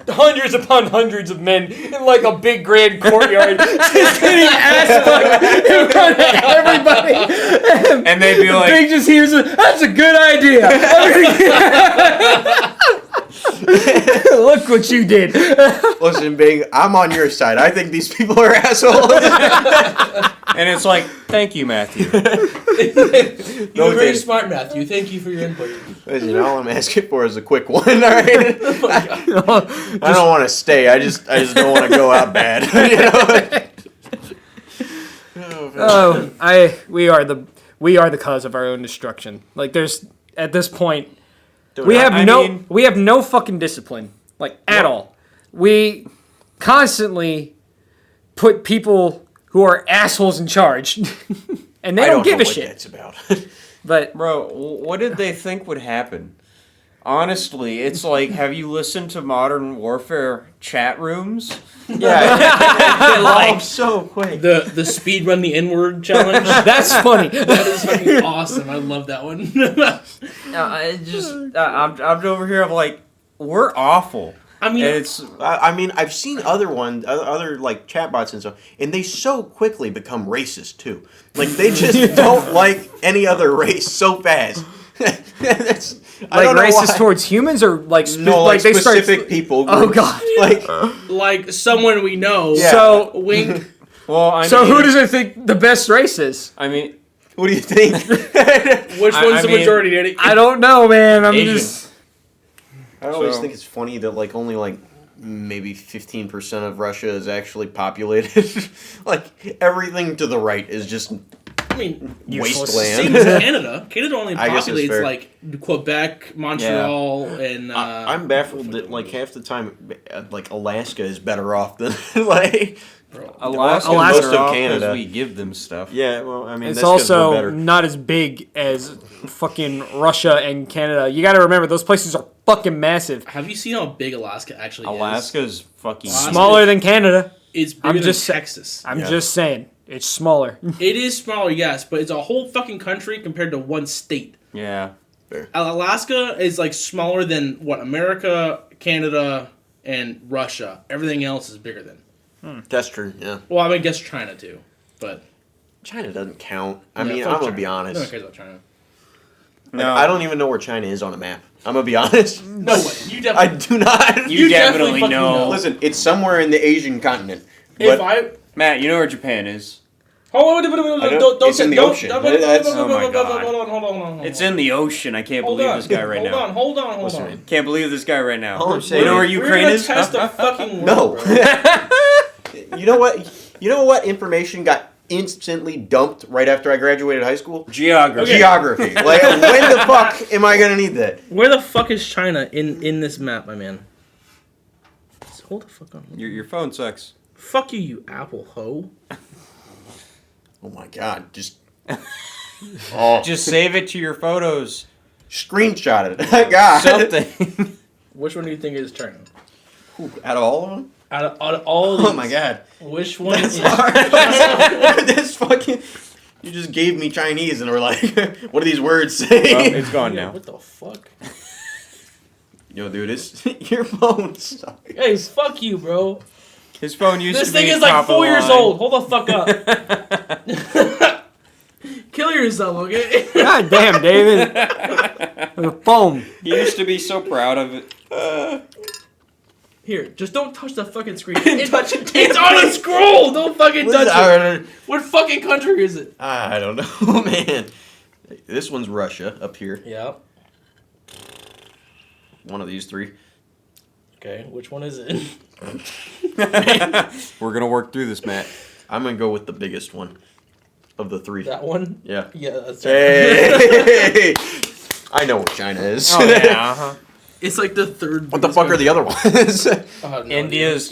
hundreds upon hundreds of men in like a big grand courtyard just getting ass fucked in front of everybody. And they'd be like, Big just hears it. That's a good idea. Look what you did. Listen, Bing, I'm on your side. I think these people are assholes. and it's like, thank you, Matthew. You're very smart, Matthew. Thank you for your input. Listen, all I'm asking for is a quick one. All right. I don't want to stay. I just don't want to go out bad. We are the cause of our own destruction. Like there's at this point. We have no fucking discipline, like at all. We constantly put people who are assholes in charge, and they don't give a shit. That's about. But bro, what did they think would happen? Honestly, it's like, have you listened to Modern Warfare chat rooms? Yeah, like so quick. The speed run the N-word challenge. That's funny. That is fucking awesome. I love that one. I'm over here. I'm like, we're awful. I mean, And it's I mean, I've seen other like chatbots and stuff, and they so quickly become racist too. Like they just don't like any other race so fast. That's, I Like don't know racist why. towards humans or like No, like they start. specific people. Oh groups. god. like someone we know. Yeah. So Wink. well. I so mean, who does it think the best race is? I mean, What do you think? Which I one's the mean, majority, Danny? I don't know, man. I'm Asian. just. I always So- think it's funny that like only like maybe 15% of Russia is actually populated. Like everything to the right is just I mean, wasteland. same as Canada. Canada only I guess it's populates fair. like Quebec, Montreal, and I'm baffled that like half the time, like Alaska is better off than like. Alaska, Alaska- most of Canada. we give them stuff. Yeah, well, I mean, It's that's 'cause we're also better. not as big as fucking Russia and Canada. You got to remember those places are fucking massive. have you seen how big Alaska actually Alaska's fucking Alaska- Smaller than Canada. is? It's bigger I'm than just sa- Texas. I'm Yeah. just saying, it's smaller. It is smaller, yes, but it's a whole fucking country compared to one state. Yeah. Alaska is like smaller than what America, Canada, and Russia. Everything else is bigger than. That's true. Yeah, Well, I mean, I guess China too, but China doesn't count. I yeah, mean, fuck I'm gonna China. be No one honest. cares about China. Like, No. I don't even know where China is on a map. I'm gonna be honest. No way. You I definitely. do not. You definitely fucking know. Listen, it's somewhere in the Asian continent. If But I Matt, you know where Japan is? hold on, I know. don't It's in the don't- ocean. don't- That's- hold on, oh my hold on, God. hold on. It's in the ocean. I can't Hold believe on. this guy right hold now. on, hold on. Listen, Can't believe this guy right now. All I'm saying You know where is- Ukraine We're gonna is? test the fucking No. world, bro. You know what? You know what information instantly dumped right after I graduated high school? Geography. Okay. Geography. Like, when the fuck am I gonna need that? Where the fuck is China in this map, my man? Just hold the fuck on. Your phone sucks. Fuck you, you apple hoe. Oh my god, just. Oh, Just save it to your photos. screenshot it. God. Something. Which one do you think is China? Out of all of them? Out of all of these, Oh my god. which one That's is hard. That's fucking. You just gave me Chinese and were like, what do these words say? Well, it's gone Yeah, now. what the fuck? Yo, dude, it's your phone sucks. Hey, fuck you, bro. His phone used This to be thing is like top of 4 the years line. old. Hold the fuck up. Kill yourself, okay? God damn, David. The foam. He used to be so proud of it. Here, just don't touch the fucking screen. It's on a scroll. Don't fucking touch it. What fucking country is it? I don't know, man. This one's Russia up here. Yeah. One of these three. Okay, which one is it? We're gonna work through this, Matt. I'm gonna go with the biggest one of the three. That one? Yeah. Yeah, that's Hey! I know what China is. Oh yeah. Uh-huh. It's like the third. What the fuck are the other ones? India's.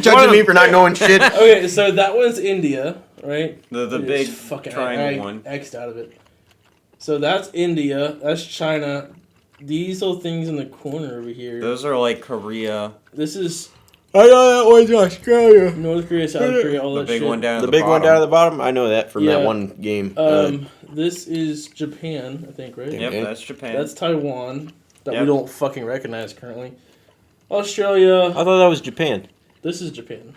Judging me for not knowing shit. Okay, so that one's India, right? The It's big fucking triangle one. X'd out of it. So that's India. That's China. These little things in the corner over here. Those are like Korea. This is I know that one's Australia. North Korea, South Korea, all The that big shit. one down. The at big one down at bottom. the bottom, I know that from Yeah. that one game. This is Japan, I think, right? Yep, Okay. that's Japan. That's Taiwan that we Yep. don't fucking recognize currently. Australia. I thought that was Japan. This is Japan.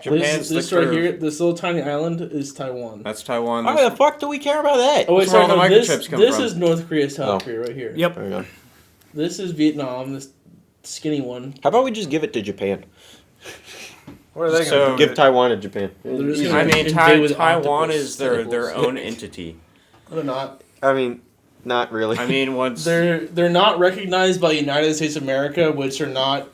Japan's this the right curve. here, this little tiny island is Taiwan. That's Taiwan. Why This- the fuck do we care about that? Oh wait, That's where sorry, all the no, this, microchips come this from. is North Korea, South Oh. Korea right here. Yep. Hang on. This is Vietnam, this skinny one. How about we just give it to Japan? What are they So- gonna do? Give Taiwan to Japan. They're just I gonna mean, invade with Taiwan octopus is their tentacles. own entity. They're not. I mean, not really. I mean, once They're not recognized by the United States of America, which are not.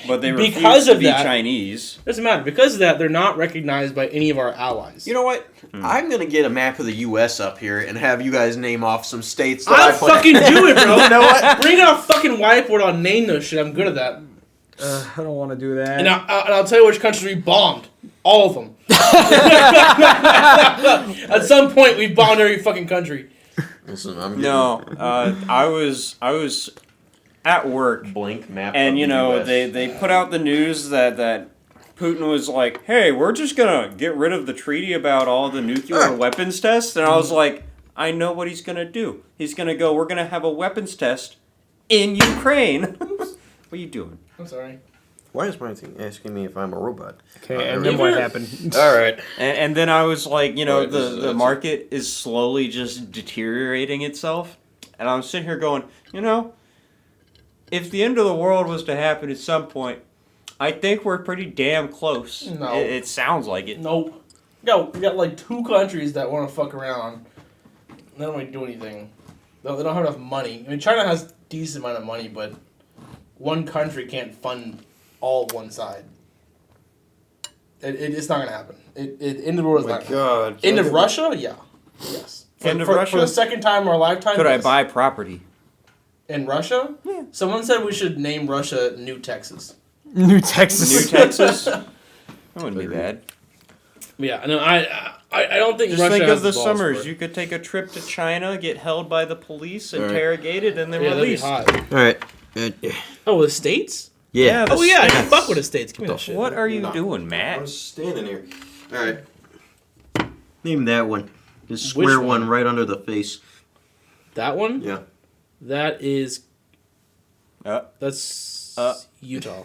but they because refuse to of be that- Chinese. Doesn't matter because of that. They're not recognized by any of our allies. You know what? I'm gonna get a map of the U.S. up here and have you guys name off some states. That I'll I put- fucking do it, bro. You know what? Bring out a fucking whiteboard. I'll name those shit. I'm good at that. I don't want to do that. And I'll tell you which countries we bombed. All of them. At some point, we bombed every fucking country. Listen, I'm No, I was at work, blank map. and of you the know US. they put out the news that Putin was like, "Hey, we're just gonna get rid of the treaty about all the nuclear weapons tests," and I was like, "I know what he's gonna do. He's gonna go. We're gonna have a weapons test in Ukraine." What are you doing? I'm sorry. Why is my thing asking me if I'm a robot? Okay, and then what happened? All right. And then I was like, you know, Right, this is- the market is slowly just deteriorating itself. And I'm sitting here going, you know, if the end of the world was to happen at some point, I think we're pretty damn close. No. It sounds like it. Nope. We got like 2 countries that want to fuck around. They don't really do anything. They don't have enough money. I mean, China has a decent amount of money, but one country can't fund all one side. It's not gonna happen. End of the world is not gonna happen. God. End of Russia? Yeah. Yes. End of For Russia? the second time in our lifetime. Could I yes. buy property? In Russia? Yeah. Someone said we should name Russia New Texas. New Texas. New Texas? That wouldn't be bad. Yeah, no, I don't think Just Russia think has of the balls summers. for it. You could take a trip to China, get held by the police, All right. interrogated, and then Yeah, that'd be released. hot. All right. Oh, the states? Yeah, the Oh yeah, I states. can fuck with the states. Give me that shit. What are you doing, I'm Matt? standing here. All right. Name that one. The square one? one right under the face. That one? Yeah. That is. That's Utah.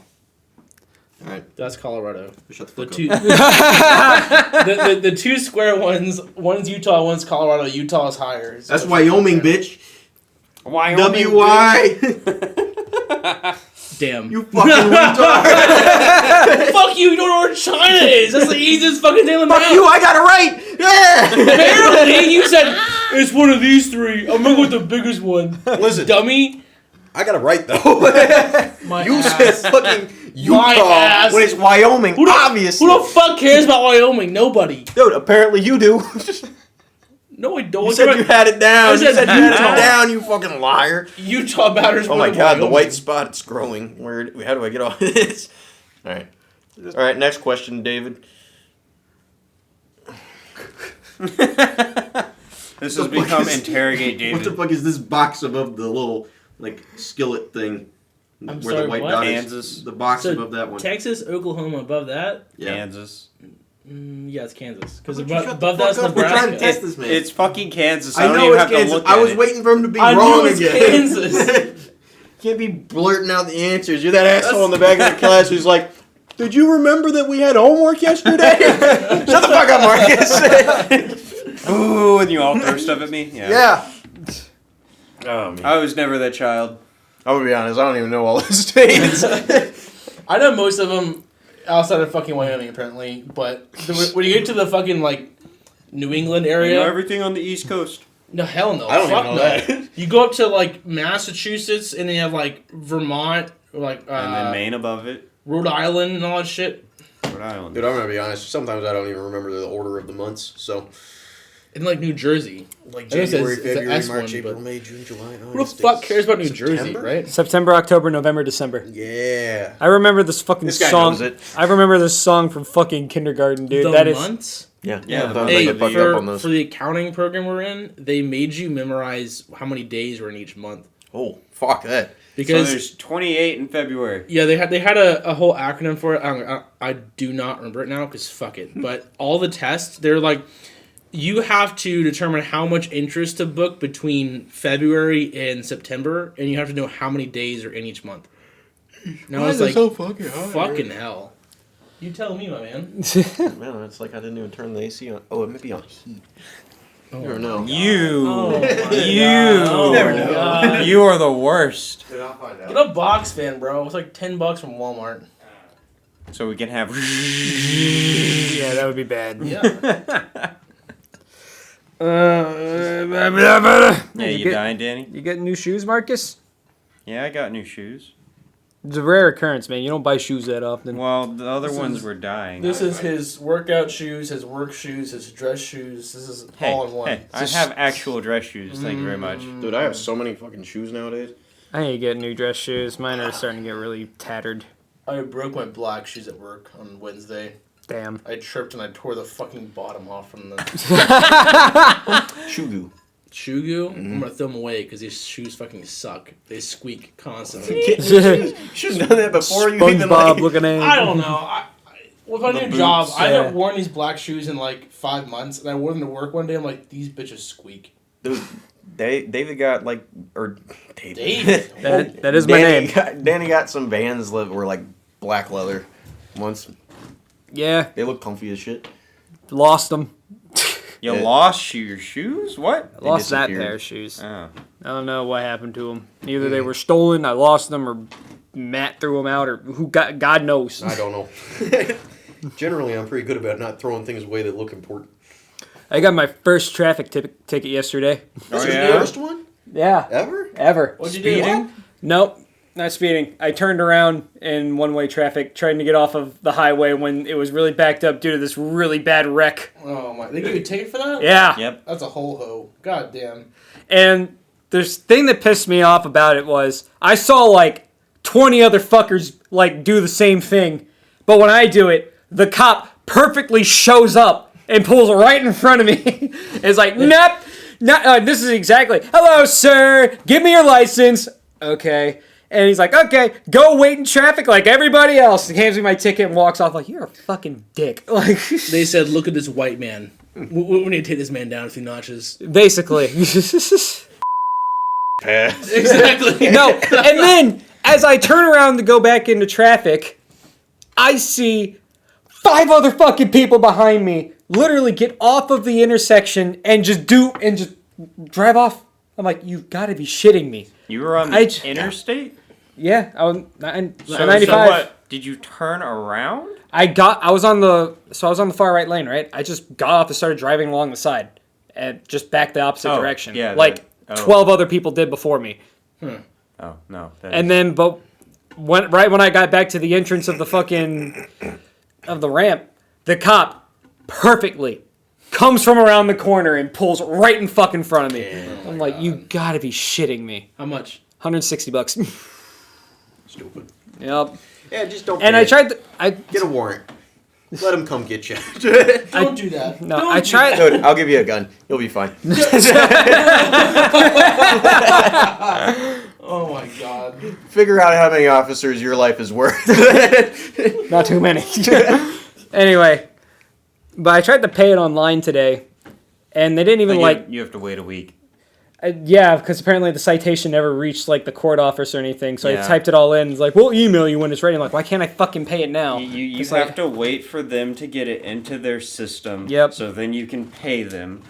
All right. That's Colorado. Shut the The fuck two, up. the 2 square ones. One's Utah, one's Colorado. Utah is higher. So That's Wyoming, bitch. Wyoming. W-Y. Damn. You fucking retard. Fuck you! You don't know where China is. That's the easiest fucking thing in the map. Fuck you, I got it right. Yeah. Apparently, you said it's one of these 3. I'm gonna go with the biggest one. Listen, Dummy. I got it right though. My You ass. said fucking My Utah ass. when it's Wyoming, obviously. Who the fuck cares about Wyoming? Nobody. Dude, apparently you do. No, I don't. You said you had it down. I You said said you had Utah. it down, you fucking liar. Utah batters. Oh my god, the white spot's growing. How do I get off this? Alright. Alright, next question, David. This has become interrogate David. What the fuck is this box above the little, like, skillet thing? I'm where sorry, the white what? dot Kansas. is? The box So above that one. Texas, Oklahoma, above that. Yeah. Kansas. Yeah, it's Kansas. Because Why don't you above, shut the above that's fuck up? We're trying to Nebraska. test this man. It's fucking Kansas. I don't know even it's have to Kansas. look I at was it. waiting for him to be I knew wrong it was again. Kansas. Can't be blurting out the answers. You're that asshole in the back of the class who's like, "Did you remember that we had homework yesterday?" Shut the fuck up, Marcus. Ooh, and you all throw stuff at me? Yeah. Oh man. I was never that child. I'm gonna be honest. I don't even know all the states. I know most of them outside of fucking Wyoming, apparently. But when you get to the fucking, like, New England I area... know everything on the East Coast. No, hell no. I don't Fuck even know no. that. You go up to, like, Massachusetts, and then you have, like, Vermont, or, like, And then Maine above it. Rhode Island, and all that shit. Rhode Island. Dude, I'm gonna be honest. Sometimes I don't even remember the order of the months. So, And, like, New Jersey. like I know it says January, it's the February, S March, one, April, but- May, June, July, Who August. the fuck cares about New Jersey, September? right? September, October, November, December. Yeah. I remember this fucking This guy song. knows it. I remember this song from fucking kindergarten, dude. The That is months? Yeah. Yeah, Sometimes Hey, I get fucked up on those. for the accounting program we're in, they made you memorize how many days were in each month. Oh, fuck that. So Because there's 28 in February. yeah, they had a whole acronym for it. I do not remember it now because fuck it. But all the tests, they're like, you have to determine how much interest to book between February and September, and you have to know how many days are in each month. Now it's like fucking hell. You tell me, my man. Man, it's like I didn't even turn the AC on. Oh, it may be on heat. Oh, You never know. You. Oh my You. God. Oh, never my know. God. You are the worst. Dude, I'll find Get a box fan, bro. It's like $10 from Walmart. So we can have. yeah, that would be bad. Yeah. Yeah, you get, dying, Danny? You get new shoes, Marcus? Yeah, I got new shoes. It's a rare occurrence, man. You don't buy shoes that often. Well, the other This ones is- were dying. This is his workout shoes, his work shoes, his dress shoes. This is Hey, all in one. hey, I have actual dress shoes. Thank you very much. Dude, I have so many fucking shoes nowadays. I need to get new dress shoes. Mine are starting to get really tattered. I broke my black shoes at work on Wednesday. Damn. I tripped and I tore the fucking bottom off from them. Shugu. shoe goo, I'm gonna throw them away because these shoes fucking suck. They squeak constantly. Should have done that before you even SpongeBob looking at. I don't know. With my new boots, job, I yeah. haven't worn these black shoes in like 5 months, and I wore them to work one day. I'm like, these bitches squeak. Dude, David got like, or David. That is my name. Danny got some Vans that were like black leather once. Yeah, They look comfy as shit. lost them. You lost your shoes? What? Lost that disappeared. pair of shoes. Oh. I don't know what happened to them. Either they were stolen, I lost them, or Matt threw them out, or God knows. I don't know. Generally, I'm pretty good about not throwing things away that look important. I got my first traffic ticket yesterday. This Oh, is yeah? the first one Yeah, ever. ever. What'd you do? Speeding? Nope, not speeding. I turned around in one-way traffic, trying to get off of the highway when it was really backed up due to this really bad wreck. Oh my! They give you a ticket for that? Yeah. Yep. That's a whole ho. God damn. And the thing that pissed me off about it was I saw like 20 other fuckers like do the same thing, but when I do it, the cop perfectly shows up and pulls right in front of me. It's like, nope, this is exactly, hello, sir, give me your license. Okay. And he's like, okay, go wait in traffic like everybody else. He hands me my ticket and walks off like, you're a fucking dick. Like, They said, "Look at this white man. We need to take this man down a few notches." basically. Pass. Exactly. No, and then as I turn around to go back into traffic, I see 5 other fucking people behind me literally get off of the intersection and just drive off. I'm like, you've got to be shitting me. You were on I the j- interstate? Yeah, I was So 95. what? Did you turn around? I was on the far right lane, right? I just got off and started driving along the side and just back the opposite Oh, direction. yeah, like oh. 12 other people did before me. Oh, no. And then, but right when I got back to the entrance of the ramp, the cop perfectly comes from around the corner and pulls right in fucking front of me. I'm like, you gotta be shitting me. How much? $160. Stupid. Yep. Yeah, just don't. And pay I it. tried to, Get a warrant. Let him come get you. Don't do that. no, Don't I do tried. Dude, I'll give you a gun. You'll be fine. Oh my god. Figure out how many officers your life is worth. Not too many. Anyway, but I tried to pay it online today, and they didn't even you have to wait a week. Yeah, because apparently the citation never reached like the court office or anything. So Yeah. I typed it all in. It's like, we'll email you when it's ready. I'm like, why can't I fucking pay it now? You It's have like- to wait for them to get it into their system. Yep. So then you can pay them.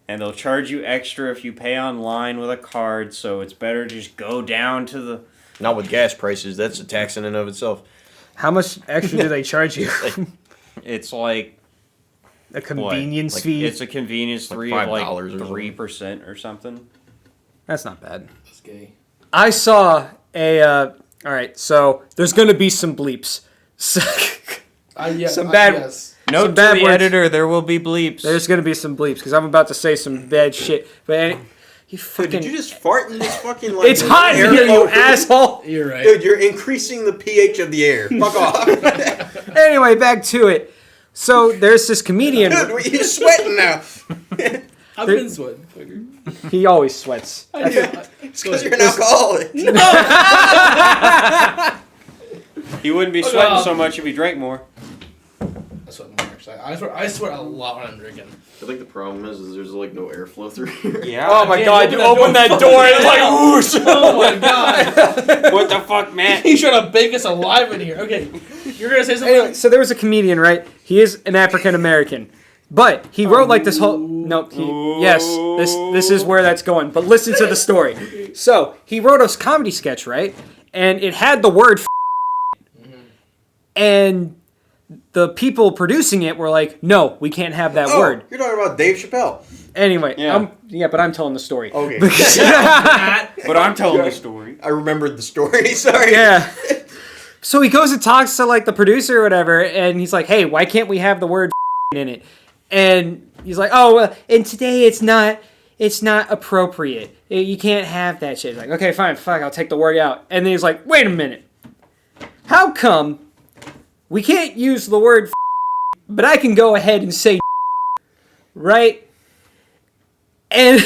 And they'll charge you extra if you pay online with a card. So it's better to just go down to the... Not with gas prices. That's a tax in and of itself. How much extra do they charge you? It's like... A convenience Like, fee? It's a convenience Like fee of like $5 or something. 3% or something. That's not bad. That's gay. I saw a... all right, so there's going to be some bleeps. So, Some bad- Yes. Note Some bad to the words. editor, there will be bleeps. there's going to be some bleeps because I'm about to say some bad shit. But you Dude, fucking... did you just fart in this fucking like? It's hot in air here, you flow? asshole! You're right. Dude, you're increasing the pH of the air. Fuck off. Anyway, back to it. So there's this comedian. Dude, you're sweating now. I've been sweating. Figure. He always sweats. I do. It's because you're an alcoholic. He wouldn't be sweating so much if he drank more. I sweat more actually. I sweat a lot when I'm drinking. I think the problem is there's like no airflow through here. Yeah. Oh my Damn, god, you open that door and it's like whoosh! Oh my god. What the fuck, man? He's trying to bake us alive in here. Okay. You're gonna say something? Anyway, so there was a comedian, right? He is an African American. But he wrote like this whole this is where that's going. But listen to the story. So he wrote a comedy sketch, right? And it had the word and the people producing it were like, no, we can't have that word. You're talking about Dave Chappelle. Anyway, Yeah. but I'm telling the story. Okay. But I'm telling the story. I remembered the story. Sorry. Yeah. So he goes and talks to like the producer or whatever, and he's like, hey, why can't we have the word in it? And he's like, oh, well, and today it's not appropriate. You can't have that shit. He's like, okay, fine, fuck, I'll take the word out. And then he's like, wait a minute. How come we can't use the word but I can go ahead and say right? And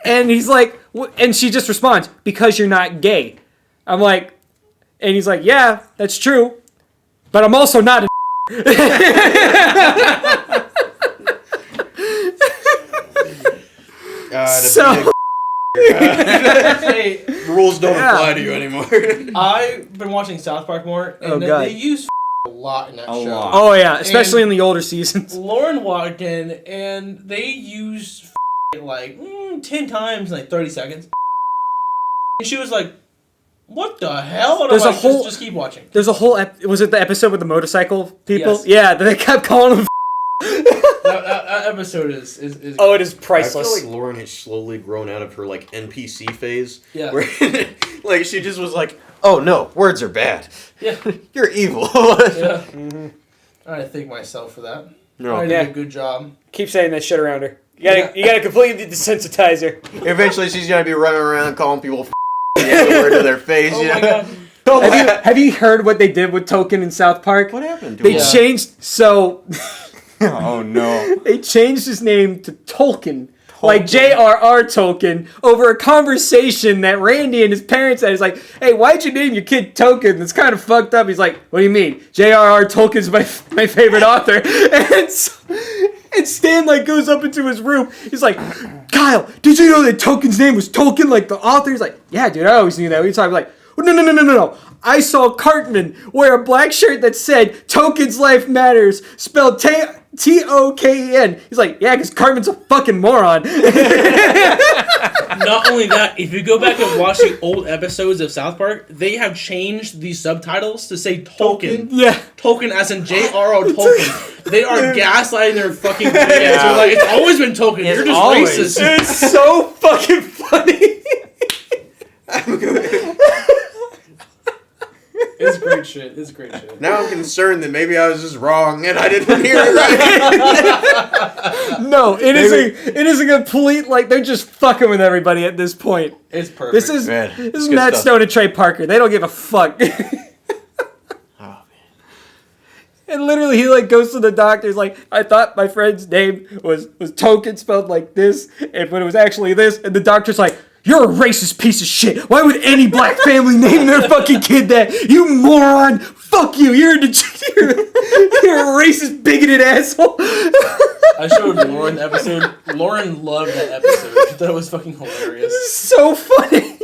And he's like, and she just responds, because you're not gay. I'm like, and he's like, yeah, that's true, but I'm also not a so Hey, rules don't Yeah. apply to you anymore. I've been watching South Park more, and Oh, God. they use a lot in that A show. lot. oh yeah, especially in the older seasons. Lauren walked in, and they used like 10 times in like 30 seconds. And she was like, what the hell? And There's I'm a like, whole- just keep watching. There's a whole was it the episode with the motorcycle people? Yes. Yeah, they kept calling him. That episode is Oh, it is I priceless. feel like Lauren has slowly grown out of her like NPC phase. Yeah. Where like she just was like, "Oh no, words are bad. Yeah. You're evil." Yeah. I thank myself for that. No. I did Yeah. a good job. Keep saying that shit around her. You gotta completely desensitize her. Eventually, she's gonna be running around calling people every word to their face. Oh you my know? god. Have you heard what they did with Token in South Park? What happened to They him? Yeah. changed Oh no. they changed his name to Tolkien. Like J.R.R. Tolkien, over a conversation that Randy and his parents had. He's like, hey, why'd you name your kid Tolkien? That's kind of fucked up. He's like, what do you mean? J.R.R. Tolkien's my favorite author. And Stan like goes up into his room. He's like, Kyle, did you know that Tolkien's name was Tolkien, like the author? He's like, yeah, dude, I always knew that. He's talking like, no. I saw Cartman wear a black shirt that said Token's life matters, spelled Token. He's like, yeah, because Cartman's a fucking moron. Not only that, if you go back and watch the old episodes of South Park, they have changed the subtitles to say Tolkien. Yeah. Tolkien as in J.R.R. Tolkien. They are gaslighting their fucking fans. They're like, it's always been Tolkien. You're just always. racist. It's so fucking funny. It's great shit. It's great shit. Now I'm concerned that maybe I was just wrong and I didn't hear it right. No, it is a complete, like, they're just fucking with everybody at this point. It's perfect. This is Man, this it's is good Matt stuff. Stone and Trey Parker. They don't give a fuck. Oh, And literally, he like goes to the doctor. He's like, I thought my friend's name was Token, spelled like this, but it was actually this. And the doctor's like, you're a racist piece of shit. Why would any black family name their fucking kid that? You moron! Fuck you! You're a racist, bigoted asshole. I showed Lauren the episode. Lauren loved that episode. She thought it was fucking hilarious. So funny.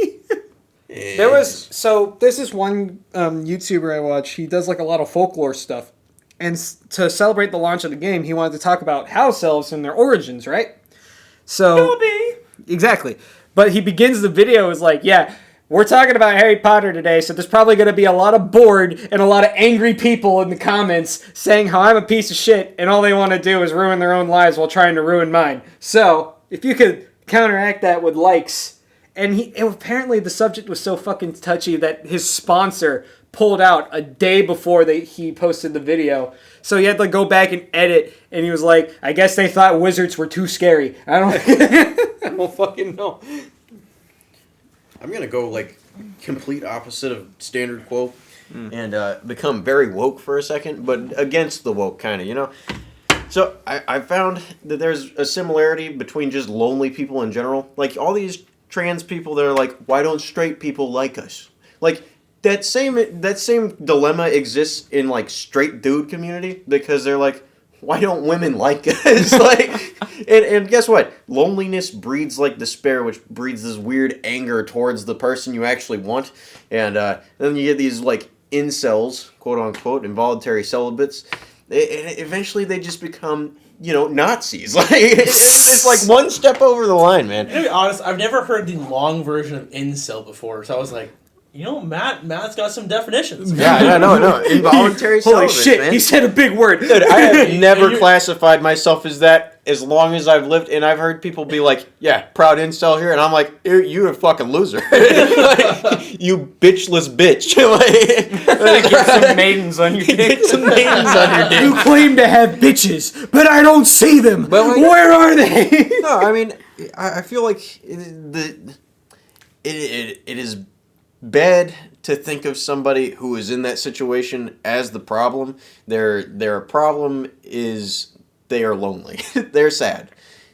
This is one YouTuber I watch. He does like a lot of folklore stuff. And to celebrate the launch of the game, he wanted to talk about house elves and their origins, right? So, exactly. But he begins the video as like, yeah, we're talking about Harry Potter today, so there's probably going to be a lot of bored and a lot of angry people in the comments saying how I'm a piece of shit and all they want to do is ruin their own lives while trying to ruin mine. So, if you could counteract that with likes. And apparently the subject was so fucking touchy that his sponsor pulled out a day before he posted the video. So he had to go back and edit, and he was like, I guess they thought wizards were too scary. I don't fucking know. I'm gonna go like complete opposite of standard quote. and become very woke for a second, but against the woke kind of, you know? So I found that there's a similarity between just lonely people in general. Like, all these trans people that are like, why don't straight people like us? Like, that same dilemma exists in, like, straight dude community, because they're like, why don't women like us? Like, and guess what? Loneliness breeds, like, despair, which breeds this weird anger towards the person you actually want. And then you get these, like, incels, quote-unquote, involuntary celibates. And eventually they just become, you know, Nazis. Like, it's like one step over the line, man. To be honest, I've never heard the long version of incel before, so I was like, you know, Matt's got some definitions. Yeah, no. Involuntary Holy celibate, shit, man. he said a big word. Dude, I have never classified myself as that as long as I've lived, and I've heard people be like, yeah, proud incel here, and I'm like, you're a fucking loser. Like, you bitchless bitch. Like, Get some maidens on your dick. Get some names on your dick. You claim to have bitches, but I don't see them. But, like, where are they? No, I mean, I feel like it is bad to think of somebody who is in that situation as the problem. Their problem is they are lonely. They're sad.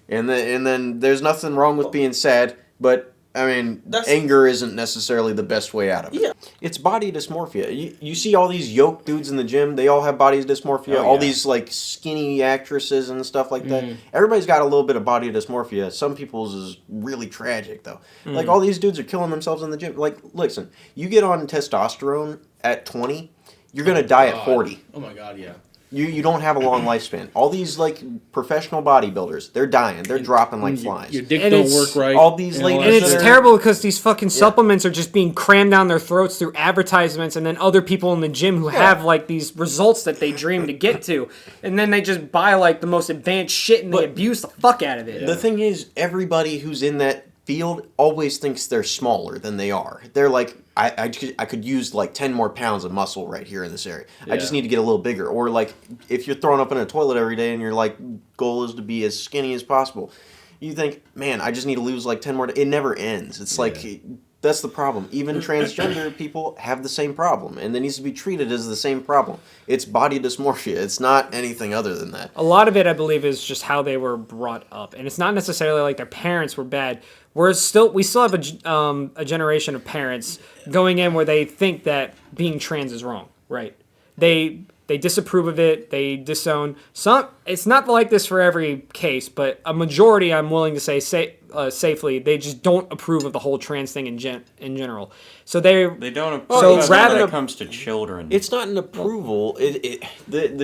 And then there's nothing wrong with being sad, but I mean, anger isn't necessarily the best way out of it. Yeah. It's body dysmorphia. You see all these yoked dudes in the gym, they all have body dysmorphia. Oh, all yeah. these like skinny actresses and stuff like that. Everybody's got a little bit of body dysmorphia. Some people's is really tragic though. Like all these dudes are killing themselves in the gym. Like, listen, you get on testosterone at 20, you're going to die at 40. Oh my god, yeah. You don't have a long lifespan. All these like professional bodybuilders, they're dying. They're dropping like flies. Your dick And don't it's- work right. all these ladies And it's that are- terrible because these fucking supplements are just being crammed down their throats through advertisements, and then other people in the gym who have like these results that they dream to get to, and then they just buy like the most advanced shit and they But- abuse the fuck out of it. The thing is, everybody who's in that field always thinks they're smaller than they are. They're like, I could use like 10 more pounds of muscle right here in this area. I just need to get a little bigger. Or like, if you're throwing up in a toilet every day and your like goal is to be as skinny as possible, you think, man, I just need to lose like 10 more. It never ends. It's like, that's the problem. Even transgender people have the same problem, and it needs to be treated as the same problem. It's body dysmorphia. It's not anything other than that. A lot of it, I believe, is just how they were brought up, and it's not necessarily like their parents were bad. We still have a generation of parents going in where they think that being trans is wrong, right? They disapprove of it. They disown some. It's not like this for every case, but a majority, I'm willing to say safely, they just don't approve of the whole trans thing in general. So They don't. So So rather- when it comes to children, It's not an approval. The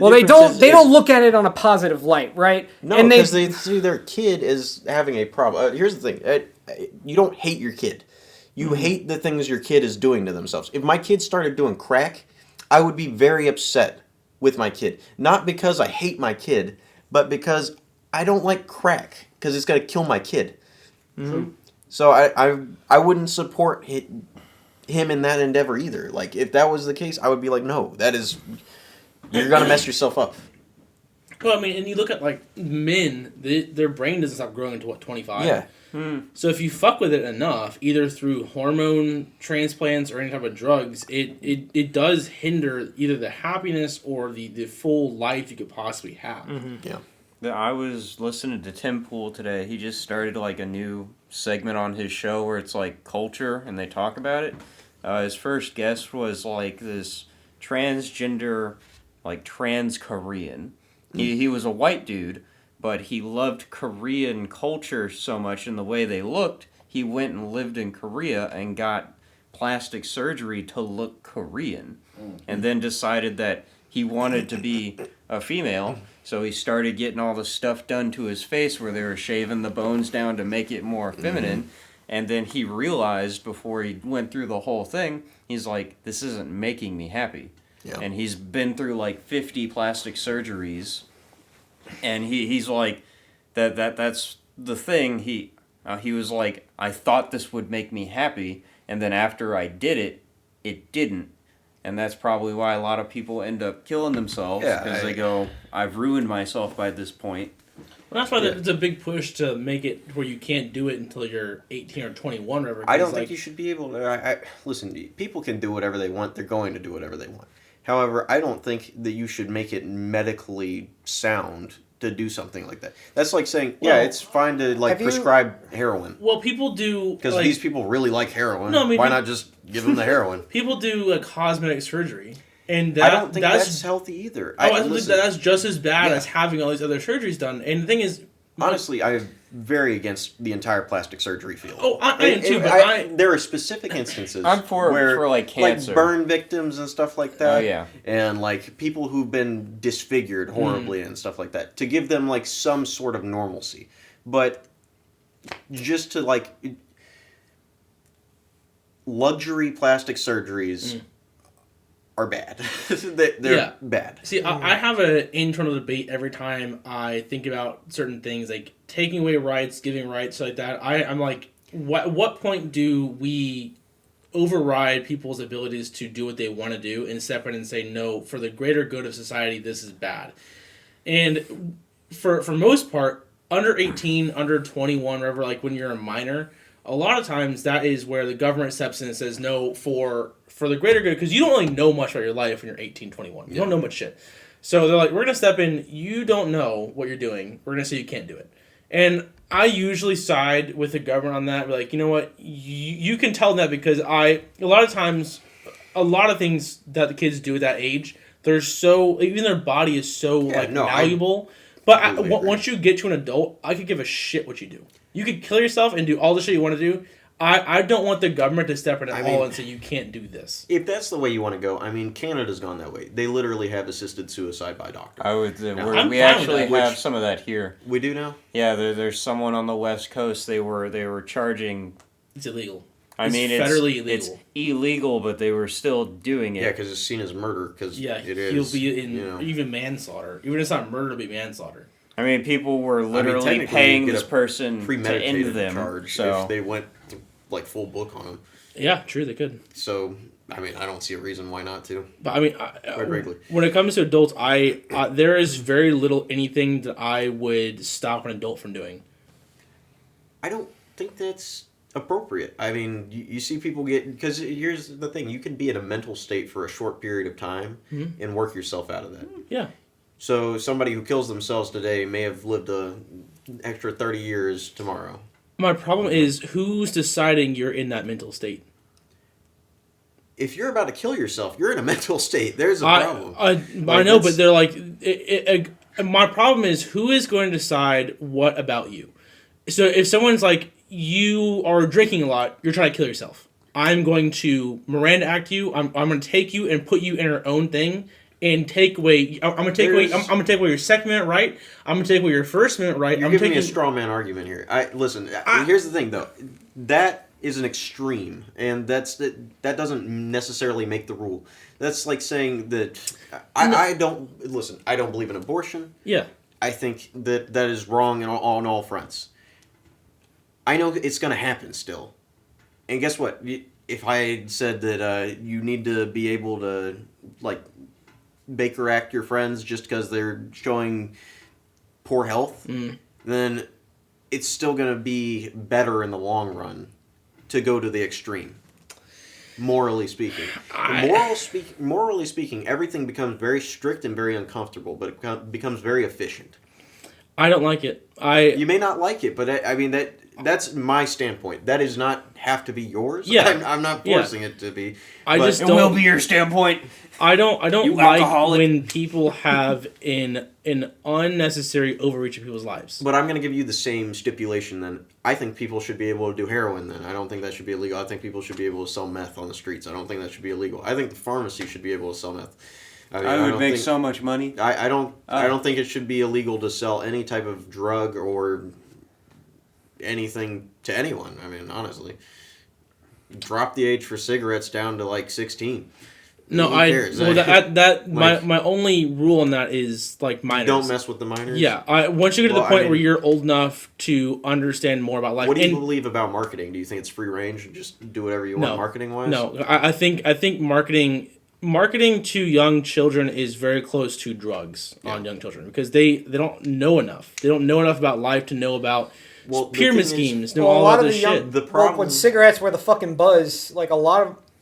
well, they difference don't look at it on a positive light, right? No, and because they see their kid as having a problem. Here's the thing: you don't hate your kid. You hate the things your kid is doing to themselves. If my kid started doing crack, I would be very upset with my kid. Not because I hate my kid, but because I don't like crack because it's going to kill my kid. So I wouldn't support him in that endeavor either. Like if that was the case, I would be like, no, you're going to mess yourself up. Well, I mean, and you look at like men, their brain doesn't stop growing until 25. Yeah. So if you fuck with it enough, either through hormone transplants or any type of drugs, it does hinder either the happiness or the full life you could possibly have. Yeah. I was listening to Tim Pool today. He just started like a new segment on his show where it's like culture and they talk about it. His first guest was like this transgender, like trans Korean. He was a white dude, but he loved Korean culture so much and the way they looked, he went and lived in Korea and got plastic surgery to look Korean. And then decided that he wanted to be a female, so he started getting all the stuff done to his face where they were shaving the bones down to make it more feminine. And then he realized before he went through the whole thing, he's like, this isn't making me happy. Yeah. And he's been through like 50 plastic surgeries. And he's like, that's the thing. He was like, I thought this would make me happy. And then after I did it, it didn't. And that's probably why a lot of people end up killing themselves. Because they go, I've ruined myself by this point. Well, that's why it's a big push to make it where you can't do it until you're 18 or 21 or whatever. I don't think you should be able to. Listen, people can do whatever they want. They're going to do whatever they want. However, I don't think that you should make it medically sound to do something like that. That's like saying, it's fine to prescribe heroin. Well, people do Because these people really like heroin. No, I mean, why not just give them the heroin? People do cosmetic surgery, and I don't think that's healthy either. I think that's just as bad as having all these other surgeries done. And the thing is, honestly, I'm very against the entire plastic surgery field. Oh, I am too, but there are specific instances I'm for like cancer. like burn victims and stuff like that. Oh, yeah. And like people who've been disfigured horribly and stuff like that, to give them like some sort of normalcy. But just to like luxury plastic surgeries are bad. They're bad. See, I have an internal debate every time I think about certain things, like taking away rights, giving rights, like that. I'm like, what point do we override people's abilities to do what they want to do and step in and say, no, for the greater good of society, this is bad? And for most part, under 18, under 21, whatever, like when you're a minor, a lot of times that is where the government steps in and says, no, for the greater good, because you don't really know much about your life when you're 18, 21. You don't know much shit. So they're like, we're going to step in. You don't know what you're doing. We're going to say you can't do it. And I usually side with the government on that. Be like, you know what? You can tell them that because a lot of times, a lot of things that the kids do at that age, they're so, even their body is so malleable. But once you get to an adult, I could give a shit what you do. You could kill yourself and do all the shit you want to do. I don't want the government to step in at all and say you can't do this. If that's the way you want to go, I mean, Canada's gone that way. They literally have assisted suicide by doctor. I would. I'm We fine actually with that. have some of that here. We do now? Yeah, there's someone on the West Coast. They were charging. It's illegal. I mean, federally illegal. It's illegal, but they were still doing it. Yeah, because it's seen as murder. Cause it he'll is, be in even manslaughter. Even if it's not murder, it'll be manslaughter. I mean, people were literally paying this person to end them. Charge so if they went like full book on them. Yeah, true, they could. So, I mean, I don't see a reason why not to. But I mean, Quite frankly. when it comes to adults, there is very little anything that I would stop an adult from doing. I don't think that's appropriate. I mean, you see people get, because here's the thing, you can be in a mental state for a short period of time and work yourself out of that. Yeah. So somebody who kills themselves today may have lived an extra 30 years tomorrow. My problem is who's deciding you're in that mental state. If you're about to kill yourself, you're in a mental state. There's a problem. I know, but they're like, my problem is who is going to decide what about you? So if someone's like, you are drinking a lot, you're trying to kill yourself. I'm going to Miranda Act you. I'm going to take you and put you in your own thing and take away. I'm going to take away. I'm going to take away your second minute right. I'm going to take away your first minute right. You're giving me a straw man argument here. Listen. Here's the thing, though. That is an extreme, and that doesn't necessarily make the rule. That's like saying that I don't listen. I don't believe in abortion. Yeah. I think that is wrong on all fronts. I know it's going to happen still. And guess what? If I said that you need to be able to, like, Baker Act your friends just because they're showing poor health, then it's still going to be better in the long run to go to the extreme. Morally speaking. Morally speaking, everything becomes very strict and very uncomfortable, but it becomes very efficient. I don't like it. You may not like it, but I mean that's my standpoint. That does not have to be yours. Yeah, I'm not forcing it to be. It will be your standpoint. I don't like alcoholic. when people have an unnecessary overreach of people's lives. But I'm going to give you the same stipulation then. I think people should be able to do heroin then. I don't think that should be illegal. I think people should be able to sell meth on the streets. I don't think that should be illegal. I think the pharmacy should be able to sell meth. I would make so much money. I don't think it should be illegal to sell any type of drug or anything to anyone. I mean, honestly. Drop the age for cigarettes down to like 16. No, my only rule on that is like minors. Don't mess with the minors. Yeah, once you get to the point where you're old enough to understand more about life. What do you believe about marketing? Do you think it's free range and just do whatever you want marketing wise? No, I think marketing to young children is very close to drugs on young children because they don't know enough. They don't know enough about life to know about pyramid schemes. Know all about this shit. The problem when cigarettes were the fucking buzz, like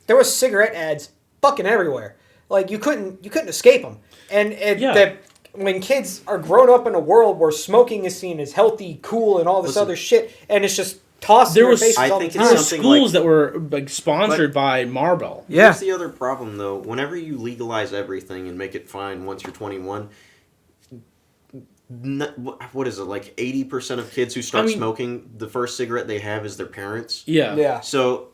there was cigarette ads fucking everywhere. Like you couldn't escape them. And when kids are grown up in a world where smoking is seen as healthy, cool, and all this other shit, and it's just tossed in their faces all the time. There were schools that were sponsored by Marlboro. Yeah. That's the other problem, though. Whenever you legalize everything and make it fine once you're 21, what is it, like 80% of kids who start smoking, the first cigarette they have is their parents? Yeah. So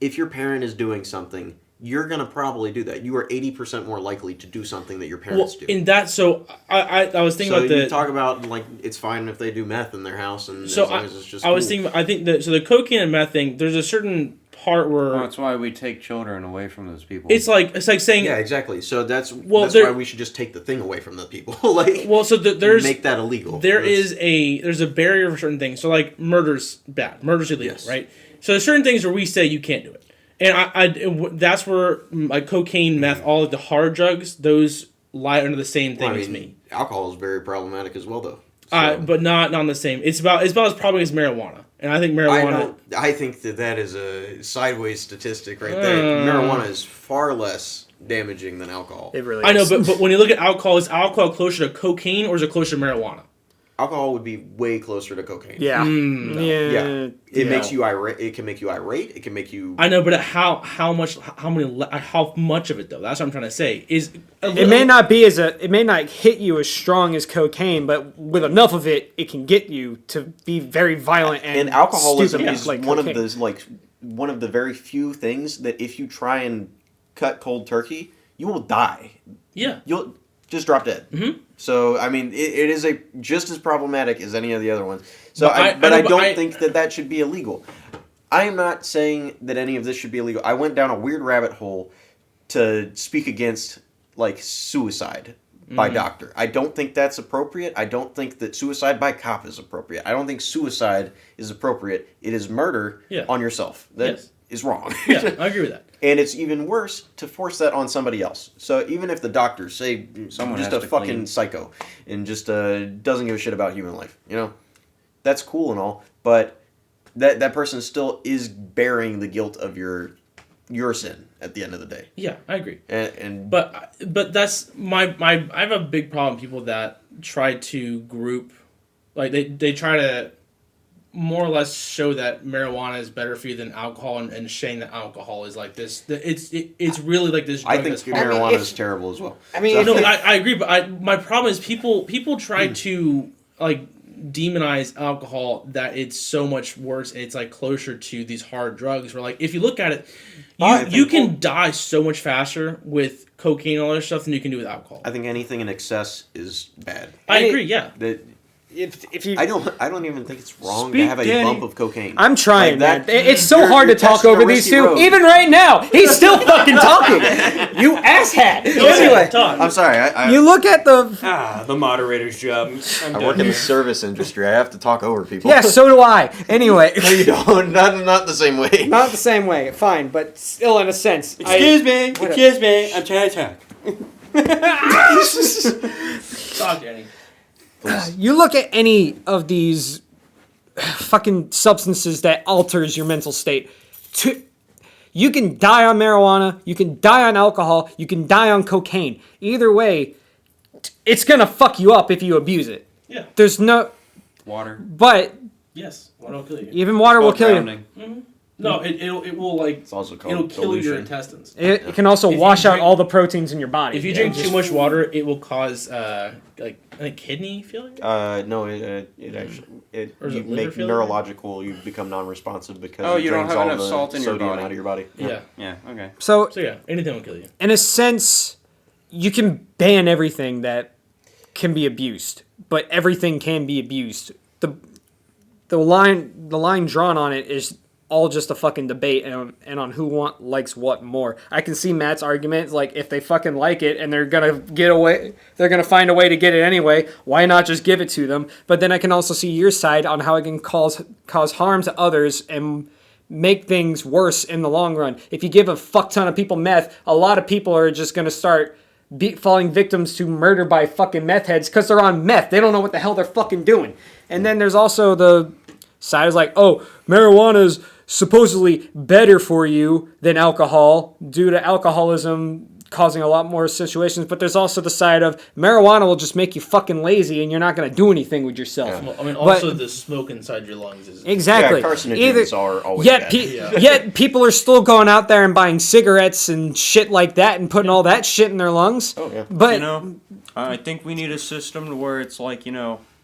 if your parent is doing something, you're going to probably do that. You are 80% more likely to do something that your parents do. In that, so I was thinking about you talk about, like, it's fine if they do meth in their house, and as long as it's just was thinking, I think that, so the cocaine and meth thing, there's a certain part where... Well, that's why we take children away from those people. It's like saying... Yeah, exactly. So that's why we should just take the thing away from the people. There's... Make that illegal. There's a barrier for certain things. So, like, murder's bad. Murder's illegal, right? So there's certain things where we say you can't do it. And that's where like cocaine, meth, all of the hard drugs, those lie under the same thing as me. Alcohol is very problematic as well, though. But not on the same. It's about as problematic as marijuana, and I think marijuana. I think that is a sideways statistic right there. Marijuana is far less damaging than alcohol. It really. I know, but when you look at alcohol, is alcohol closer to cocaine or is it closer to marijuana? alcohol would be way closer to cocaine. Yeah. Yeah. It No. makes you irate. It can make you irate. It can make you. I know, but how much of it though? That's what I'm trying to say. Is It may not be it may not hit you as strong as cocaine, but with enough of it, it can get you to be very violent and alcoholism stupid, is like one cocaine. of those one of the very few things that if you try and cut cold turkey, you will die. Yeah. You'll just drop dead. Mm-hmm. So I mean, it is just as problematic as any of the other ones. So I don't think that should be illegal. I am not saying that any of this should be illegal. I went down a weird rabbit hole to speak against like suicide by doctor. I don't think that's appropriate. I don't think that suicide by cop is appropriate. I don't think suicide is appropriate. It is murder on yourself. That is wrong. Yeah, I agree with that. And it's even worse to force that on somebody else. So even if the doctors say Someone just has a to fucking clean. psycho and just doesn't give a shit about human life, that's cool and all, but that person still is bearing the guilt of your sin at the end of the day. Yeah, I agree. And But that's my I have a big problem with people that try to group, like they try to more or less show that marijuana is better for you than alcohol and saying that alcohol is like this. It's really like this drug I think that's harmful. marijuana is terrible as well. I mean, No, I agree, but my problem is people try to like demonize alcohol, that it's so much worse and it's like closer to these hard drugs where like if you look at it, you can die so much faster with cocaine and all that stuff than you can do with alcohol. I think anything in excess is bad. I agree, yeah. That if you, I don't even think it's wrong Speak, to have a Danny. bump of cocaine. I'm trying, Like man. It's so hard to you're talk testing over a these risky two. road. Even right now, he's still fucking talking. You asshat. Anyway, Talk. I'm sorry. I you look at the. The moderator's job. I'm I done work in here. the service industry. I have to talk over people. Yeah, so do I. Anyway, No, you don't. Not the same way. not the same way. Fine, but still in a sense. Excuse me. Excuse me. I'm trying to talk. Talk, Danny. You look at any of these fucking substances that alters your mental state. You can die on marijuana, you can die on alcohol, you can die on cocaine. Either way, it's gonna fuck you up if you abuse it. Yeah. There's no, Water. but Yes. Water will kill you. even water will kill you. Drowning. No, it will like It's also called it'll kill your dilution. intestines. It can also If you wash out drink- all the proteins in your body. If you drink too much water, it will cause like kidney failure. No, it actually Or is you it liver make failure? neurological. You become non-responsive because Oh, it you don't drains have all enough the salt in your sodium body. out of your body. Yeah. Yeah. Okay. So, So yeah, anything will kill you. in a sense, you can ban everything that can be abused, but everything can be abused. The line drawn on it is all just a fucking debate and on who likes what more. I can see Matt's argument, like if they fucking like it and they're gonna find a way to get it anyway, why not just give it to them? But then I can also see your side on how it can cause harm to others and make things worse in the long run. If you give a fuck ton of people meth, a lot of people are just gonna start falling victims to murder by fucking meth heads because they're on meth. They don't know what the hell they're fucking doing. And then there's also the side is like, oh, marijuana's supposedly better for you than alcohol due to alcoholism causing a lot more situations. But there's also the side of marijuana will just make you fucking lazy and you're not going to do anything with yourself. Well, I mean, But- also the smoke inside your lungs is Exactly. Yeah, carcinogens are always yet, bad. yet people are still going out there and buying cigarettes and shit like that and putting all that shit in their lungs. Oh yeah. But You know, I think we need a system to where it's like,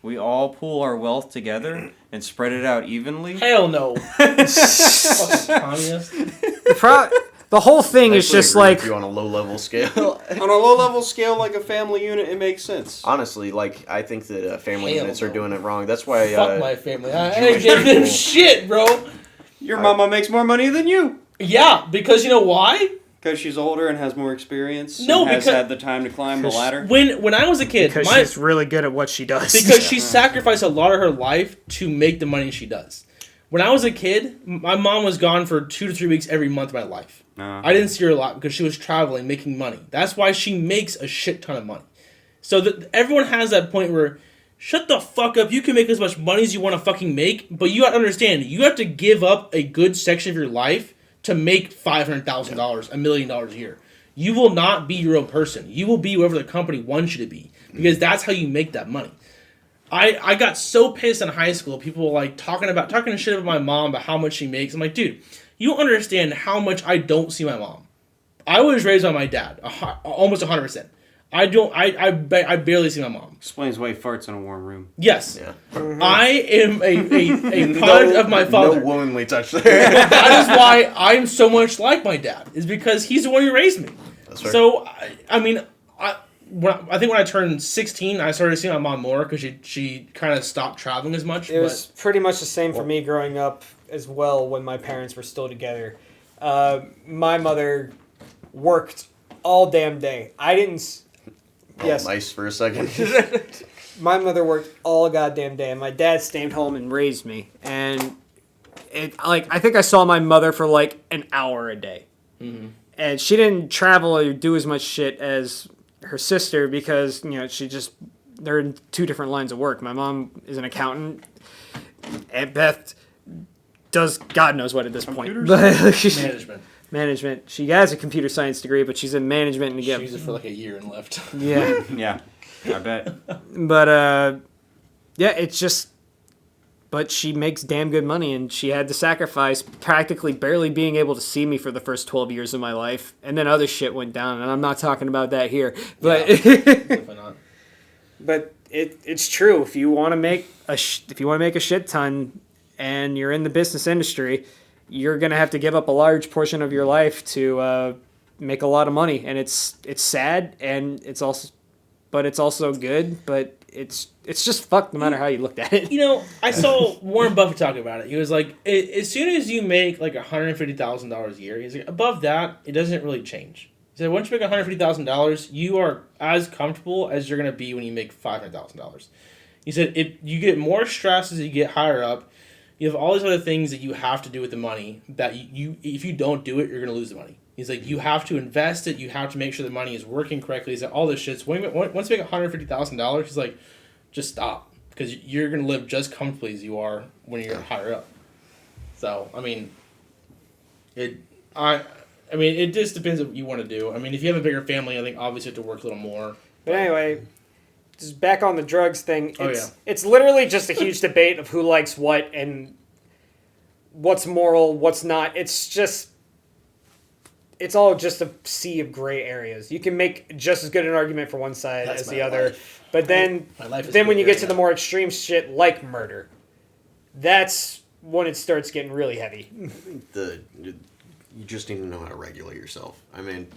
we all pool our wealth together and spread it out evenly. hell no. Fucking communist. the whole thing is Actually just agree like with you on a low level scale. On a low level scale, like a family unit, it makes sense. Honestly, like I think that family Hell units are no. doing it wrong. That's why. Fuck my family. I ain't Jewish giving them people- shit, bro. Your mama makes more money than you. Yeah, because you know why? Because she's older and has more experience. No, and has because- had the time to climb the ladder. When I was a kid, because she's really good at what she does. because she sacrificed a lot of her life to make the money she does. When I was a kid, my mom was gone for 2 to 3 weeks every month of my life. I didn't see her a lot because she was traveling, making money. That's why she makes a shit ton of money. So everyone has that point where, shut the fuck up, you can make as much money as you want to fucking make, but you gotta understand, you have to give up a good section of your life to make $500,000, $1 million a year. You will not be your own person. You will be whoever the company wants you to be because that's how you make that money. I got so pissed in high school. People were like talking shit about my mom about how much she makes. I'm like, dude, you don't understand how much I don't see my mom. I was raised by my dad, almost 100%. I barely see my mom. Explains why he farts in a warm room. Yes. Yeah. I am a product of my father. No womanly touch there. That is why I'm so much like my dad, is because he's the one who raised me. That's fair. So, I think when I turned 16, I started seeing my mom more because she kind of stopped traveling as much. It was pretty much the same for me growing up as well when my parents were still together. My mother worked all damn day. I didn't... Yes. Nice for a second. My mother worked all goddamn day, and my dad stayed home and raised me. And I think I saw my mother for like an hour a day. Mm-hmm. And she didn't travel or do as much shit as her sister because, they're in two different lines of work. My mom is an accountant, and Beth does God knows what at this point. Management. She has a computer science degree, but she's in management. And she used it for like a year and left. Yeah. Yeah, I bet. But, it's just... But she makes damn good money, and she had to sacrifice practically barely being able to see me for the first 12 years of my life. And then other shit went down, and I'm not talking about that here. But Definitely not. But it's true. If you want to make a shit ton and you're in the business industry, you're going to have to give up a large portion of your life to make a lot of money. And it's sad, and it's also good, but it's just fucked no matter how you looked at it. I saw Warren Buffett talk about it. He was like, as soon as you make like $150,000 a year, he's like, above that, it doesn't really change. He said, once you make $150,000, you are as comfortable as you're going to be when you make $500,000. He said, you get more stress as you get higher up. You have all these other things that you have to do with the money that if you don't do it, you're going to lose the money. He's like, you have to invest it. You have to make sure the money is working correctly. He's like, all this shit. So once you make $150,000, he's like, just stop. Because you're going to live just comfortably as you are when you're higher up. So, it just depends on what you want to do. If you have a bigger family, I think obviously you have to work a little more. But anyway, just back on the drugs thing. It's literally just a huge debate of who likes what and what's moral, what's not. It's all just a sea of gray areas. You can make just as good an argument for one side as the other. Life. But then when you get to the more extreme shit like murder, that's when it starts getting really heavy. You just need to know how to regulate yourself.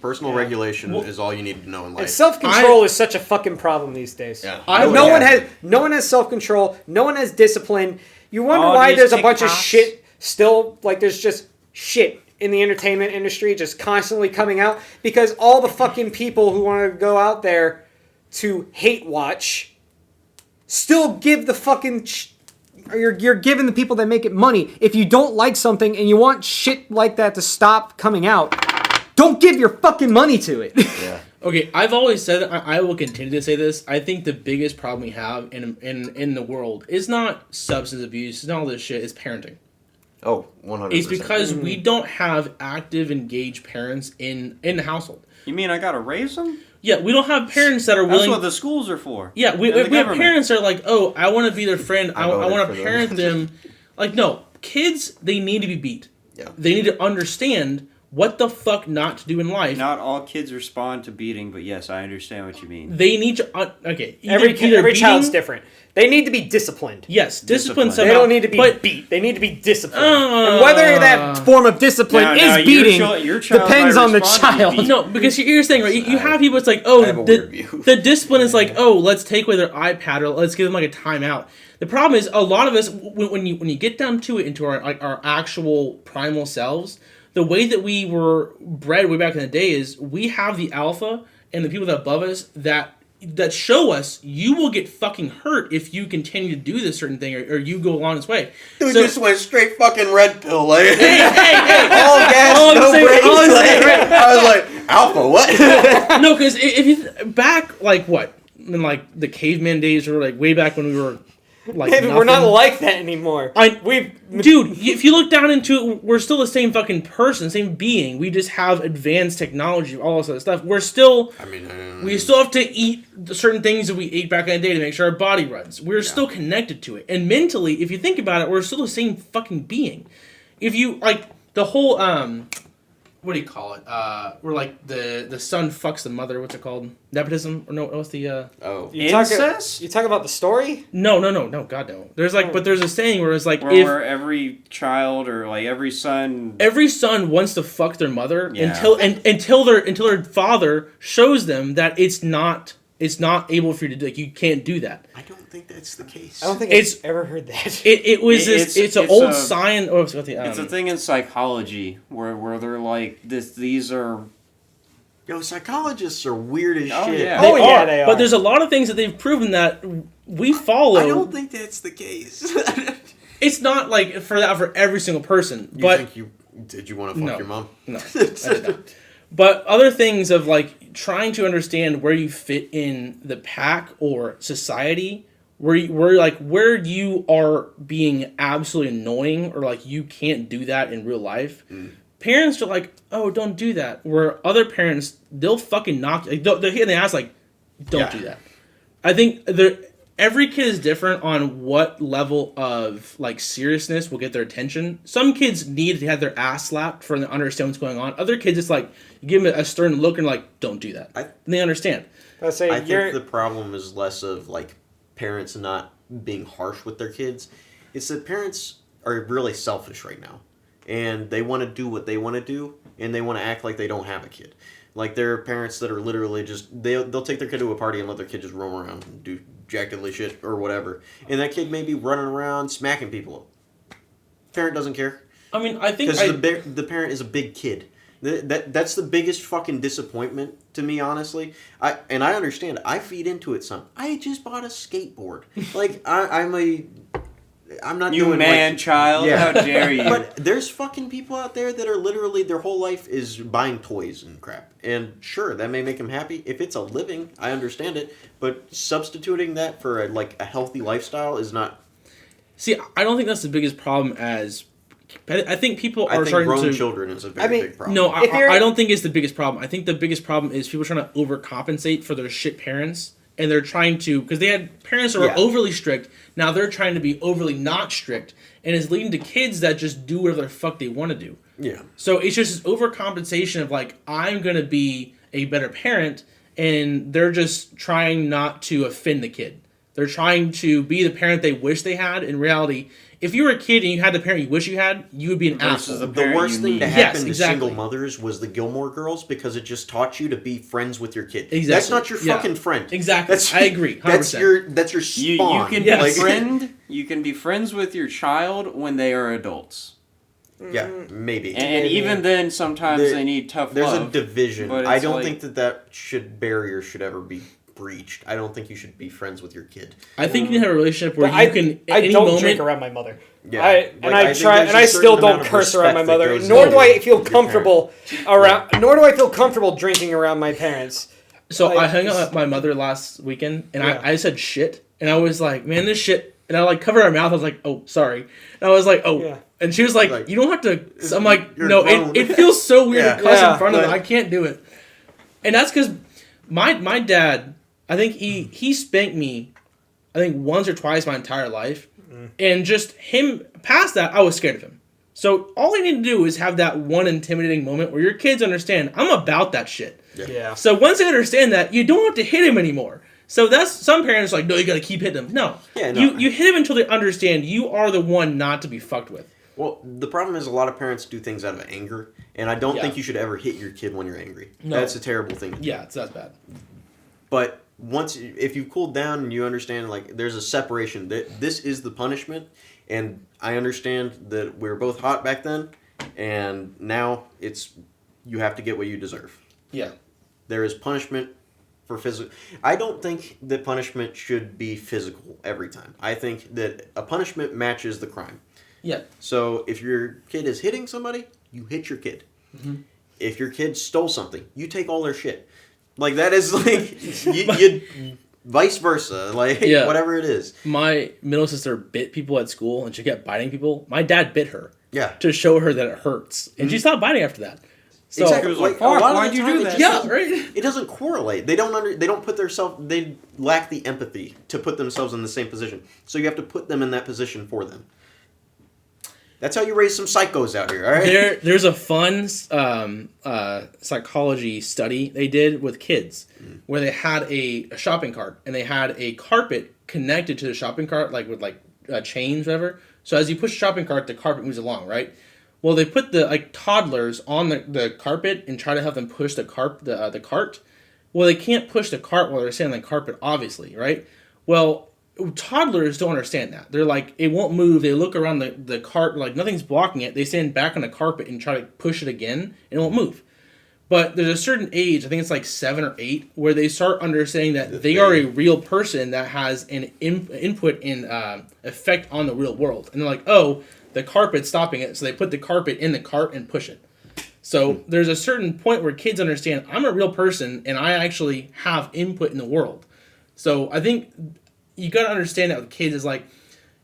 Personal regulation is all you need to know in life. And self-control is such a fucking problem these days. Yeah. No one has self-control. No one has discipline. You wonder why there's a bunch of shit still, like there's just shit in the entertainment industry just constantly coming out because all the fucking people who want to go out there to hate watch still give the fucking... You're giving the people that make it money. If you don't like something and you want shit like that to stop coming out, don't give your fucking money to it. Yeah. Okay, I've always said, I will continue to say this, I think the biggest problem we have in the world is not substance abuse, it's not all this shit, it's parenting. Oh, 100%. It's because we don't have active, engaged parents in the household. You mean I gotta raise them? Yeah, we don't have parents that are willing... That's what the schools are for. Yeah, we have parents that are like, oh, I want to be their friend, I want to parent them. Like, no, kids, they need to be beat. Yeah. They need to understand what the fuck not to do in life. Not all kids respond to beating, but yes, I understand what you mean. They need to... okay. Every child's different. They need to be disciplined. Yes, discipline somehow. They don't need to be beat. They need to be disciplined. And whether that form of discipline is beating your child depends on the child. No, because here's the thing, right? You have people, it's like, oh, the discipline is like, oh, let's take away their iPad or let's give them like a timeout. The problem is, a lot of us, when you get down to it, into our actual primal selves, the way that we were bred way back in the day is we have the alpha and the people that above us that show us you will get fucking hurt if you continue to do this certain thing or you go along this way. Dude, just went straight fucking red pill. Like, hey. All gas, no brakes. I was like, alpha, what? No, because if you back, like, what? In, like, the caveman days or, like, way back when we were like Maybe we're not nothing. like that anymore. Dude, if you look down into it, we're still the same fucking person, same being. We just have advanced technology, all this other stuff. We're still, we still have to eat the certain things that we ate back in the day to make sure our body runs. We're still connected to it. And mentally, if you think about it, we're still the same fucking being. If you, like, the whole, what do you call it? Where, like, the son fucks the mother, what's it called? Nepotism? Or no, what's the, Incest? You talk about the story? No, God, no. There's, like, but there's a saying where it's, like, where every child or, like, every son wants to fuck their mother Yeah. until their father shows them that it's not able for you to do, like, you can't do that. I don't think that's the case. I don't think It's- I've ever heard that. It's an old science. Oh, it's got the, it's a thing in psychology where they're like these are Yo, psychologists are weird as Oh, shit. yeah. they Oh, yeah, they are. But there's a lot of things that they've proven that we follow. I don't think that's the case. It's not like for every single person. You but think did you want to fuck No. your mom? No, I did not. But other things of like trying to understand where you fit in the pack or society, where you are being absolutely annoying or like you can't do that in real life. Parents are like, oh, don't do that. Where other parents, they'll fucking knock. Like, they'll hit in the ass like, don't do that. I think every kid is different on what level of like seriousness will get their attention. Some kids need to have their ass slapped for them to understand what's going on. Other kids, it's like you give them a stern look and like, don't do that. And they understand. I say I think the problem is less of like parents not being harsh with their kids. It's that parents are really selfish right now, and they want to do what they want to do, and they want to act like they don't have a kid. Like there are parents that are literally just they'll take their kid to a party and let their kid just roam around and do jack diddly shit or whatever, and that kid may be running around smacking people up. Parent doesn't care. I mean, I think Because the parent is a big kid. That's the biggest fucking disappointment to me, honestly. I understand. I feed into it some. I just bought a skateboard. Like I'm not you doing man like, child. Yeah. How dare you? But there's fucking people out there that are literally their whole life is buying toys and crap. And sure, that may make them happy. If it's a living, I understand it. But substituting that for a healthy lifestyle is not. See, I don't think that's the biggest problem as. I think people I are think starting grown to. children is a very big problem. No, If you're- I don't think it's the biggest problem. I think the biggest problem is people trying to overcompensate for their shit parents. And they're trying to, because they had parents that were overly strict. Now they're trying to be overly not strict, and it's leading to kids that just do whatever the fuck they want to do. Yeah. So it's just this overcompensation of like, I'm gonna be a better parent, and they're just trying not to offend the kid. They're trying to be the parent they wish they had. In reality, if you were a kid and you had the parent you wish you had, you would be an Versus asshole. The worst thing to Yes, happen to exactly. single mothers was the Gilmore Girls because it just taught you to be friends with your kid. Exactly. That's not your Yeah. fucking friend. Exactly. I agree. 100%. That's your you spawn. can Yes. be friend. You can be friends with your child when they are adults, Yeah, maybe. and even then, sometimes There- they need tough There's love. a division. but I it's don't like- think that barrier should ever be breached. I don't think you should be friends with your kid. I think you can have a relationship where But you can. At I any don't moment, drink around my mother. Yeah. I Like, I think there's a still certain don't amount of curse around my respect that mother. goes Nor into do I feel your comfortable around. Nor do I feel comfortable drinking around my parents. So Like, I hung out with my mother last weekend, and Yeah. I said shit, and I was like, "Man, this shit," and I like covered her mouth. I was like, "Oh, sorry," and I was like, "Oh," Yeah. and she was like, Like, "You don't have to." So I'm like, you're "No, grown." it feels so weird Yeah. to cuss Yeah, in front of them. but- I can't do it," and that's because my dad, I think he spanked me, I think once or twice my entire life, and just him past that, I was scared of him. So all you need to do is have that one intimidating moment where your kids understand I'm about that shit. Yeah. So once they understand that, you don't have to hit him anymore. So that's some parents are like, no, you got to keep hitting him. No, Yeah, no. you hit him until they understand you are the one not to be fucked with. Well, the problem is a lot of parents do things out of anger, and I don't Yeah. think you should ever hit your kid when you're angry. No. That's a terrible thing. Yeah, that's bad. But if you cool down and you understand, like, there's a separation. That this is the punishment, and I understand that we were both hot back then, and now you have to get what you deserve. Yeah. There is punishment for physical. I don't think that punishment should be physical every time. I think that a punishment matches the crime. Yeah. So if your kid is hitting somebody, you hit your kid. Mm-hmm. If your kid stole something, you take all their shit. Like, that is like vice versa, like Yeah. whatever it is. My middle sister bit people at school, and she kept biting people. My dad bit her Yeah. to show her that it hurts, and she stopped biting after that. So, Exactly. It was like, a lot of why'd the you time do it that? just yeah, right. It doesn't correlate. They don't put themselves. They lack the empathy to put themselves in the same position. So you have to put them in that position for them. That's how you raise some psychos out here. All right. There's a fun psychology study they did with kids, where they had a shopping cart and they had a carpet connected to the shopping cart, like with chains, whatever. So as you push the shopping cart, the carpet moves along, right? Well, they put the toddlers on the carpet and try to have them push the cart. Well, they can't push the cart while they're sitting on the carpet, obviously, right? Well, toddlers don't understand that. They're like, it won't move. They look around the cart, like nothing's blocking it. They stand back on the carpet and try to push it again, and it won't move. But there's a certain age, I think it's like 7 or 8, where they start understanding that they are a real person that has an input and effect on the real world. And they're like, oh, the carpet's stopping it, so they put the carpet in the cart and push it. So there's a certain point where kids understand, I'm a real person, and I actually have input in the world. So I think you got to understand that with kids is like,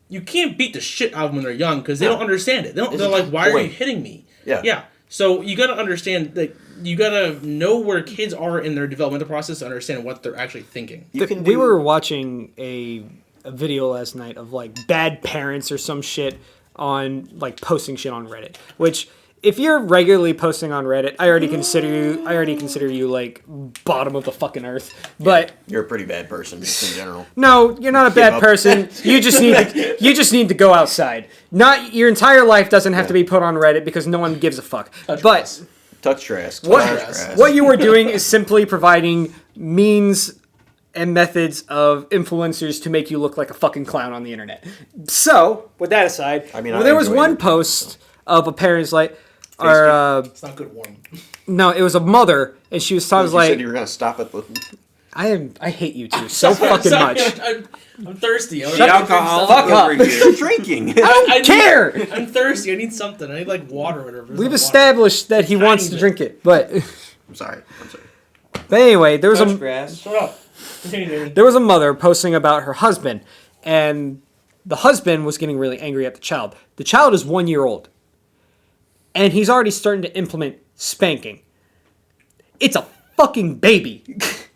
you can't beat the shit out of them when they're young because they don't understand it. They're like, why are you hitting me? Yeah. So you got to understand that you got to know where kids are in their developmental process to understand what they're actually thinking. We were watching a video last night of like bad parents or some shit on like posting shit on Reddit, which if you're regularly posting on Reddit, I already consider you like bottom of the fucking earth. But You're a pretty bad person just in general. no, you're not a bad person. You just need to go outside. Not your entire life doesn't have to be put on Reddit because no one gives a fuck. But Touch grass. what you are doing is simply providing means and methods of influencers to make you look like a fucking clown on the internet. So, with that aside, there was one post of a parent's like, It's not good warning. no, it was a mother, and she was You like, said you were gonna stop at the. I hate you two so fucking much. I'm thirsty. The alcohol Fuck up. over here. Drinking. I don't care. I'm thirsty. I need something. I need like water or whatever. We've established that he wants to drink it, but I'm sorry. but anyway, there was Touch a grass. Shut up. Continue, Danny. there was a mother posting about her husband, and the husband was getting really angry at the child. The child is 1 year old, and he's already starting to implement spanking. It's a fucking baby.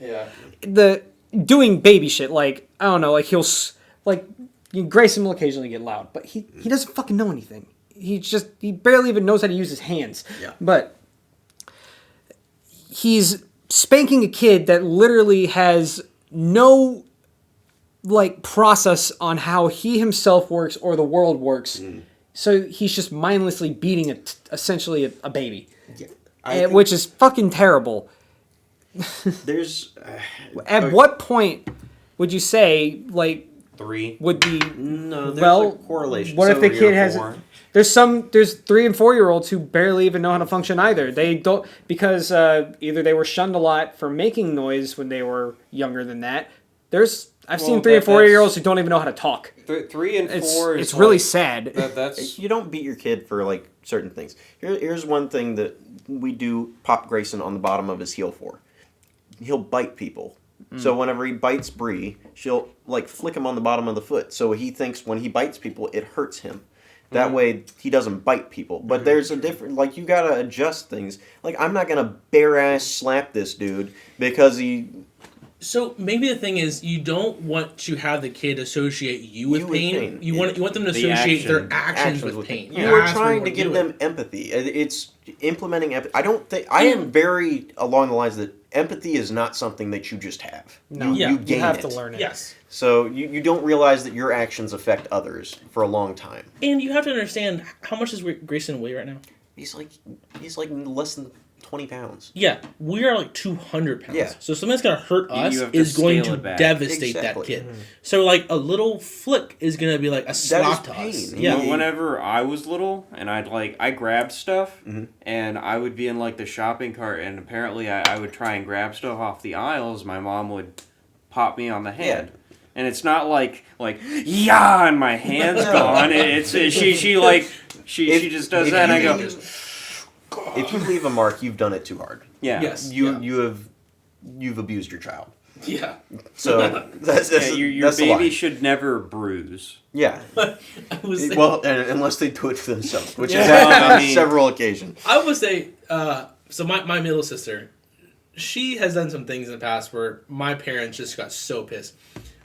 Yeah. The doing baby shit, like I don't know, like Grayson will occasionally get loud, but he doesn't fucking know anything. He barely even knows how to use his hands. Yeah. But he's spanking a kid that literally has no like process on how he himself works or the world works. So he's just mindlessly beating essentially a baby, which is fucking terrible. There's At what point would you say like 3. would be no. There's well a correlation. What if the 3 or kid has 4. there's 3 and 4 year olds who barely even know how to function either. They don't because either they were shunned a lot for making noise when they were younger than that. I've seen 3 and 4 year olds who don't even know how to talk. 3 and 4 It's really sad. That's You don't beat your kid for like certain things. Here's one thing that we do pop Grayson on the bottom of his heel for. He'll bite people. So whenever he bites Bree, she'll like flick him on the bottom of the foot. So he thinks when he bites people, it hurts him. That way he doesn't bite people. But there's a different, like you gotta adjust things. Like I'm not gonna bare ass slap this dude because he. So maybe the thing is you don't want to have the kid associate you with pain. You want them to associate their actions with pain. You are trying to give them empathy. It's implementing empathy. I am very along the lines that empathy is not something that you just have. No, you you have to learn it. Yes. So you don't realize that your actions affect others for a long time. And you have to understand, how much does Grayson weigh right now? He's like less than 20 pounds. Yeah, we are like 200 pounds. Yeah. So something that's going to hurt us You have to is going scale to it back. devastate that Exactly. kid. So like a little flick is going to be like a slap to pain. us. Yeah. Yeah. Whenever I was little and I grabbed stuff and I would be in like the shopping cart and apparently I would try and grab stuff off the aisles, my mom would pop me on the hand. And it's not like yeah, and my hand's gone. She just does that and I go, If you leave a mark, you've done it too hard. yeah. Yes. You've abused your child. Yeah. So that's your that's the lie. baby should never bruise. Yeah. I would say, Well, unless they do it to themselves, which Yeah. has happened I on mean- several occasions. I would say, so my middle sister, she has done some things in the past where my parents just got so pissed.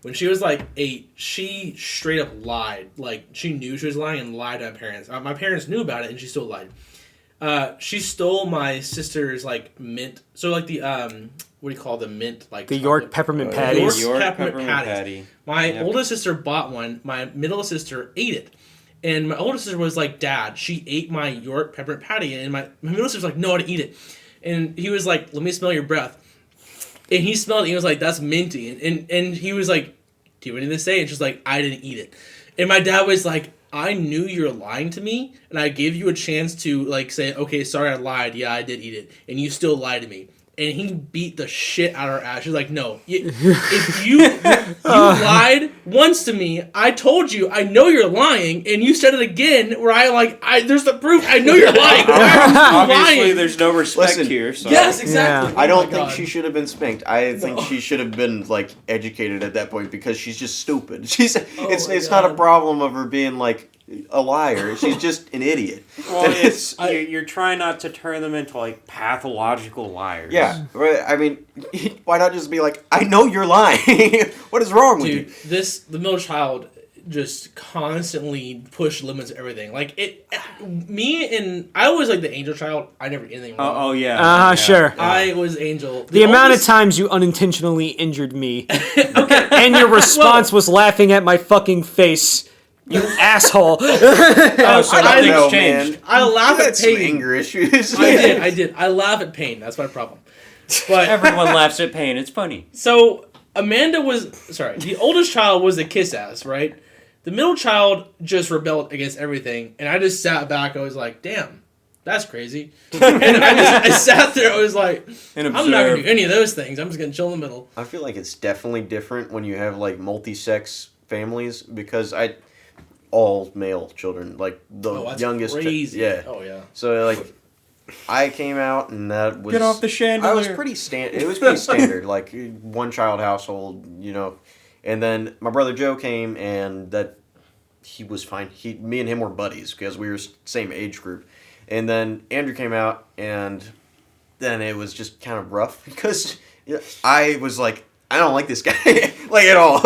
When she was like 8, she straight up lied. Like, she knew she was lying and lied to my parents. My parents knew about it and she still lied. She stole my sister's, like, mint. So, like, the, what do you call the mint? Like The chocolate- York peppermint patties. York York peppermint patty. My Yep. oldest sister bought one. My middle sister ate it. And my older sister was like, Dad, she ate my York peppermint patty. And my middle sister was like, no, I didn't eat it. And he was like, let me smell your breath. And he smelled it. And he was like, that's minty. And he was like, do you have anything to say? And she's like, I didn't eat it. And my dad was like, I knew you were lying to me. And I gave you a chance to like say, okay, sorry, I lied. Yeah, I did eat it. And you still lied to me. And he beat the shit out of her ass. She's like, no. If you lied once to me, I told you, I know you're lying, and you said it again, where there's the proof, I know you're lying. Obviously, lying. there's no respect Listen, here. So. Yes, exactly. Yeah. I Oh don't my think God. she should have been spanked. I think she should have been like educated at that point because she's just stupid. It's my not a God. problem of her being like a liar. She's just an idiot. Well, it's you're trying not to turn them into like pathological liars. Yeah, right. I mean, why not just be like, I know you're lying. What is wrong with Dude, you? the middle child just constantly pushed limits of everything. Like, I was like the angel child. I never did anything wrong. Oh yeah. Uh-huh, yeah. sure. I was angel. The amount of oldest- times you unintentionally injured me, and your response was laughing at my fucking face, you asshole. Oh, so I don't nothing's know, changed. man. I laugh You at had some pain. anger issues. I did. I laugh at pain. That's my problem. But Everyone laughs at pain. It's funny. so the oldest child was a kiss ass, right? The middle child just rebelled against everything, and I just sat back. I was like, damn, that's crazy. And I sat there. I was like, And I'm not gonna observe. do any of those things. I'm just gonna chill in the middle. I feel like it's definitely different when you have like multi-sex families because all male children, like the Oh, that's youngest. crazy. Yeah. Oh yeah. So like, I came out and that was Get off the chandelier. I was pretty It was pretty standard, like one child household, And then my brother Joe came, and that he was fine. Me and him were buddies because we were same age group. And then Andrew came out, and then it was just kind of rough because I was like, I don't like this guy like at all.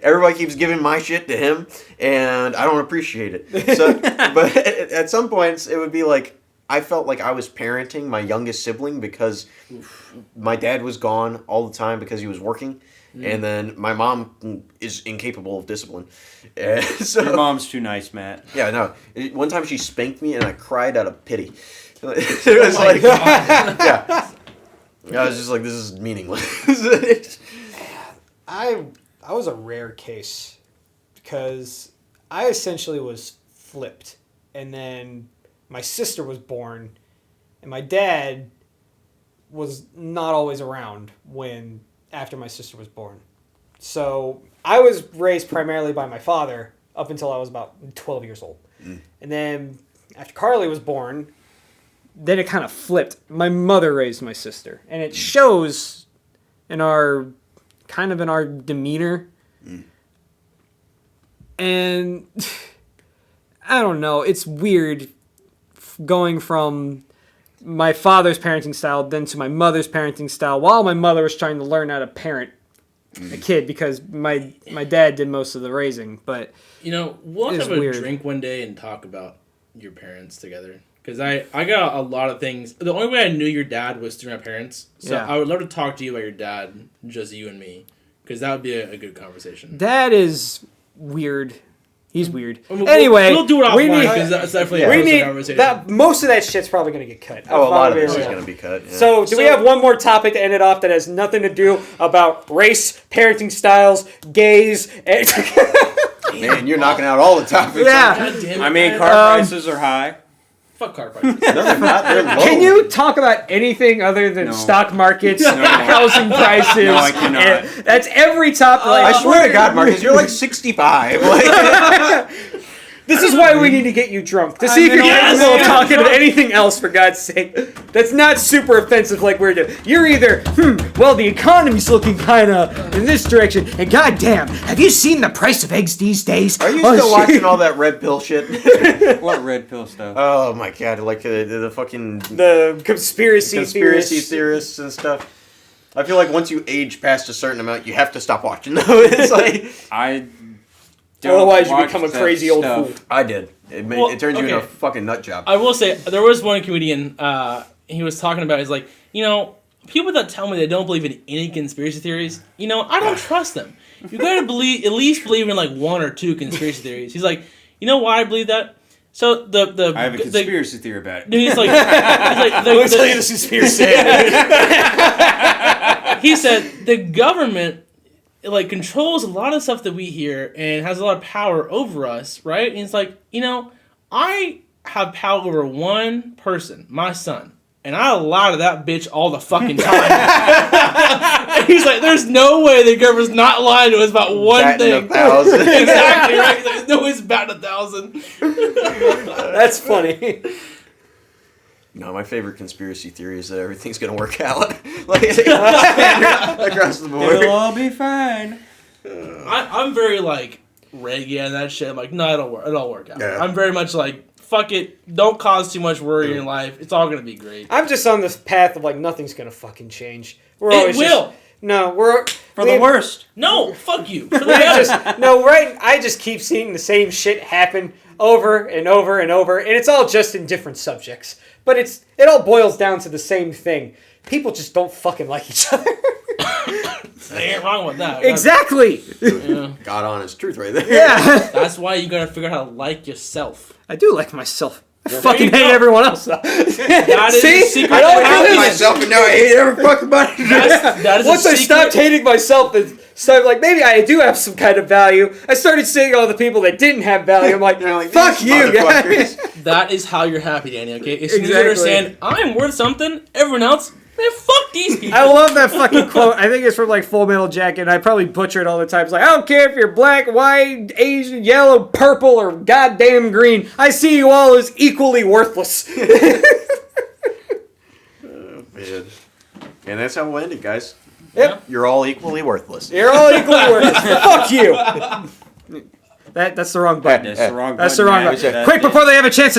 Everybody keeps giving my shit to him, and I don't appreciate it. So, but at some points, it would be like I felt like I was parenting my youngest sibling because my dad was gone all the time because he was working, and then my mom is incapable of discipline. And so, Your mom's too nice, Matt. yeah, no. One time she spanked me, and I cried out of pity. It was like, God. yeah. I was just like, this is meaningless. I was a rare case because I essentially was flipped, and then my sister was born, and my dad was not always around after my sister was born. So I was raised primarily by my father up until I was about 12 years old. And then after Carly was born, then it kind of flipped. My mother raised my sister, and it shows in our demeanor. And I don't know, it's weird going from my father's parenting style then to my mother's parenting style while my mother was trying to learn how to parent a kid because my dad did most of the raising. But We'll have It's to have a weird. drink one day and talk about your parents together. Because I got a lot of things. The only way I knew your dad was through my parents. So Yeah. I would love to talk to you about your dad, just you and me. Because that would be a good conversation. Dad is weird. He's weird. Anyway, we'll do it we offline need- because that's definitely a we personal need conversation. that. Most of that shit's probably going to get cut. Oh, a lot of this is Yeah. going to be cut. Yeah. So, do we have one more topic to end it off that has nothing to do about race, parenting styles, gays, and Man, you're knocking out all the topics. yeah. God damn it, I mean, man. car prices are high. Fuck car prices. No, they're not. They're low. Can you talk about anything other than No. stock markets, No. housing prices? No, I cannot. and that's every topic. I swear to God, Marcus, you're like 65. Like, This is why we need to get you drunk. To see if you're capable of talking about anything else, for God's sake. That's not super offensive like we're doing. You're either, well, the economy's looking kind of in this direction, and goddamn, have you seen the price of eggs these days? Are you still watching all that red pill shit? What red pill stuff? Oh my god, like the fucking... The conspiracy theorists and stuff. I feel like once you age past a certain amount, you have to stop watching though. It's like... I don't Otherwise, you watch become a that crazy old stuff. fool. I did. It turns you into a fucking nut job. I will say, there was one comedian, he was talking about, he's like, people that tell me they don't believe in any conspiracy theories, I don't trust them. You gotta at least believe in like one or two conspiracy theories. He's like, you know why I believe that? So I have a conspiracy theory about it. He's like, Let me tell you this conspiracy. He said the government controls a lot of stuff that we hear and has a lot of power over us, right? And it's like, I have power over one person, my son. And I lie to that bitch all the fucking time. And he's like, there's no way the government's not lying to us about one thing. 1,000. Exactly, right? He's like, no, it's batting 1,000. That's funny. No, my favorite conspiracy theory is that everything's gonna work out. Across the board. It'll all be fine. I'm very, reggae and that shit. I'm like, no, it'll work out. Yeah. I'm very much like, fuck it, don't cause too much worry in life. It's all gonna be great. I'm just on this path of nothing's gonna fucking change. We're It always will. For the worst. No, fuck you. For the better. I just keep seeing the same shit happen over and over and over, and it's all just in different subjects. But it all boils down to the same thing. People just don't fucking like each other. There ain't wrong with that. Exactly. Yeah. God honest truth right there. Yeah. That's why you gotta figure out how to like yourself. I do like myself. I There fucking you go. hate everyone else, though. That is See? the secret I don't to do I hate this. myself, and now I hate every fucking body. That is Once a I secret. stopped hating myself, maybe I do have some kind of value. I started seeing all the people that didn't have value. I'm like, You're like, fuck these you, guys. motherfuckers. That is how you're happy, Danny, okay? As soon as you Exactly. understand, I'm worth something, everyone else, man, fuck these people. I love that fucking quote. I think it's from Full Metal Jacket, and I probably butcher it all the time. It's like, I don't care if you're black, white, Asian, yellow, purple, or goddamn green. I see you all as equally worthless. Man. And that's how we'll end it, guys. Yep. You're all equally worthless. You're all equally worthless. Fuck you. That's the wrong button. That's the wrong That's the button, wrong man. button. That's Quick, it. before they have a chance to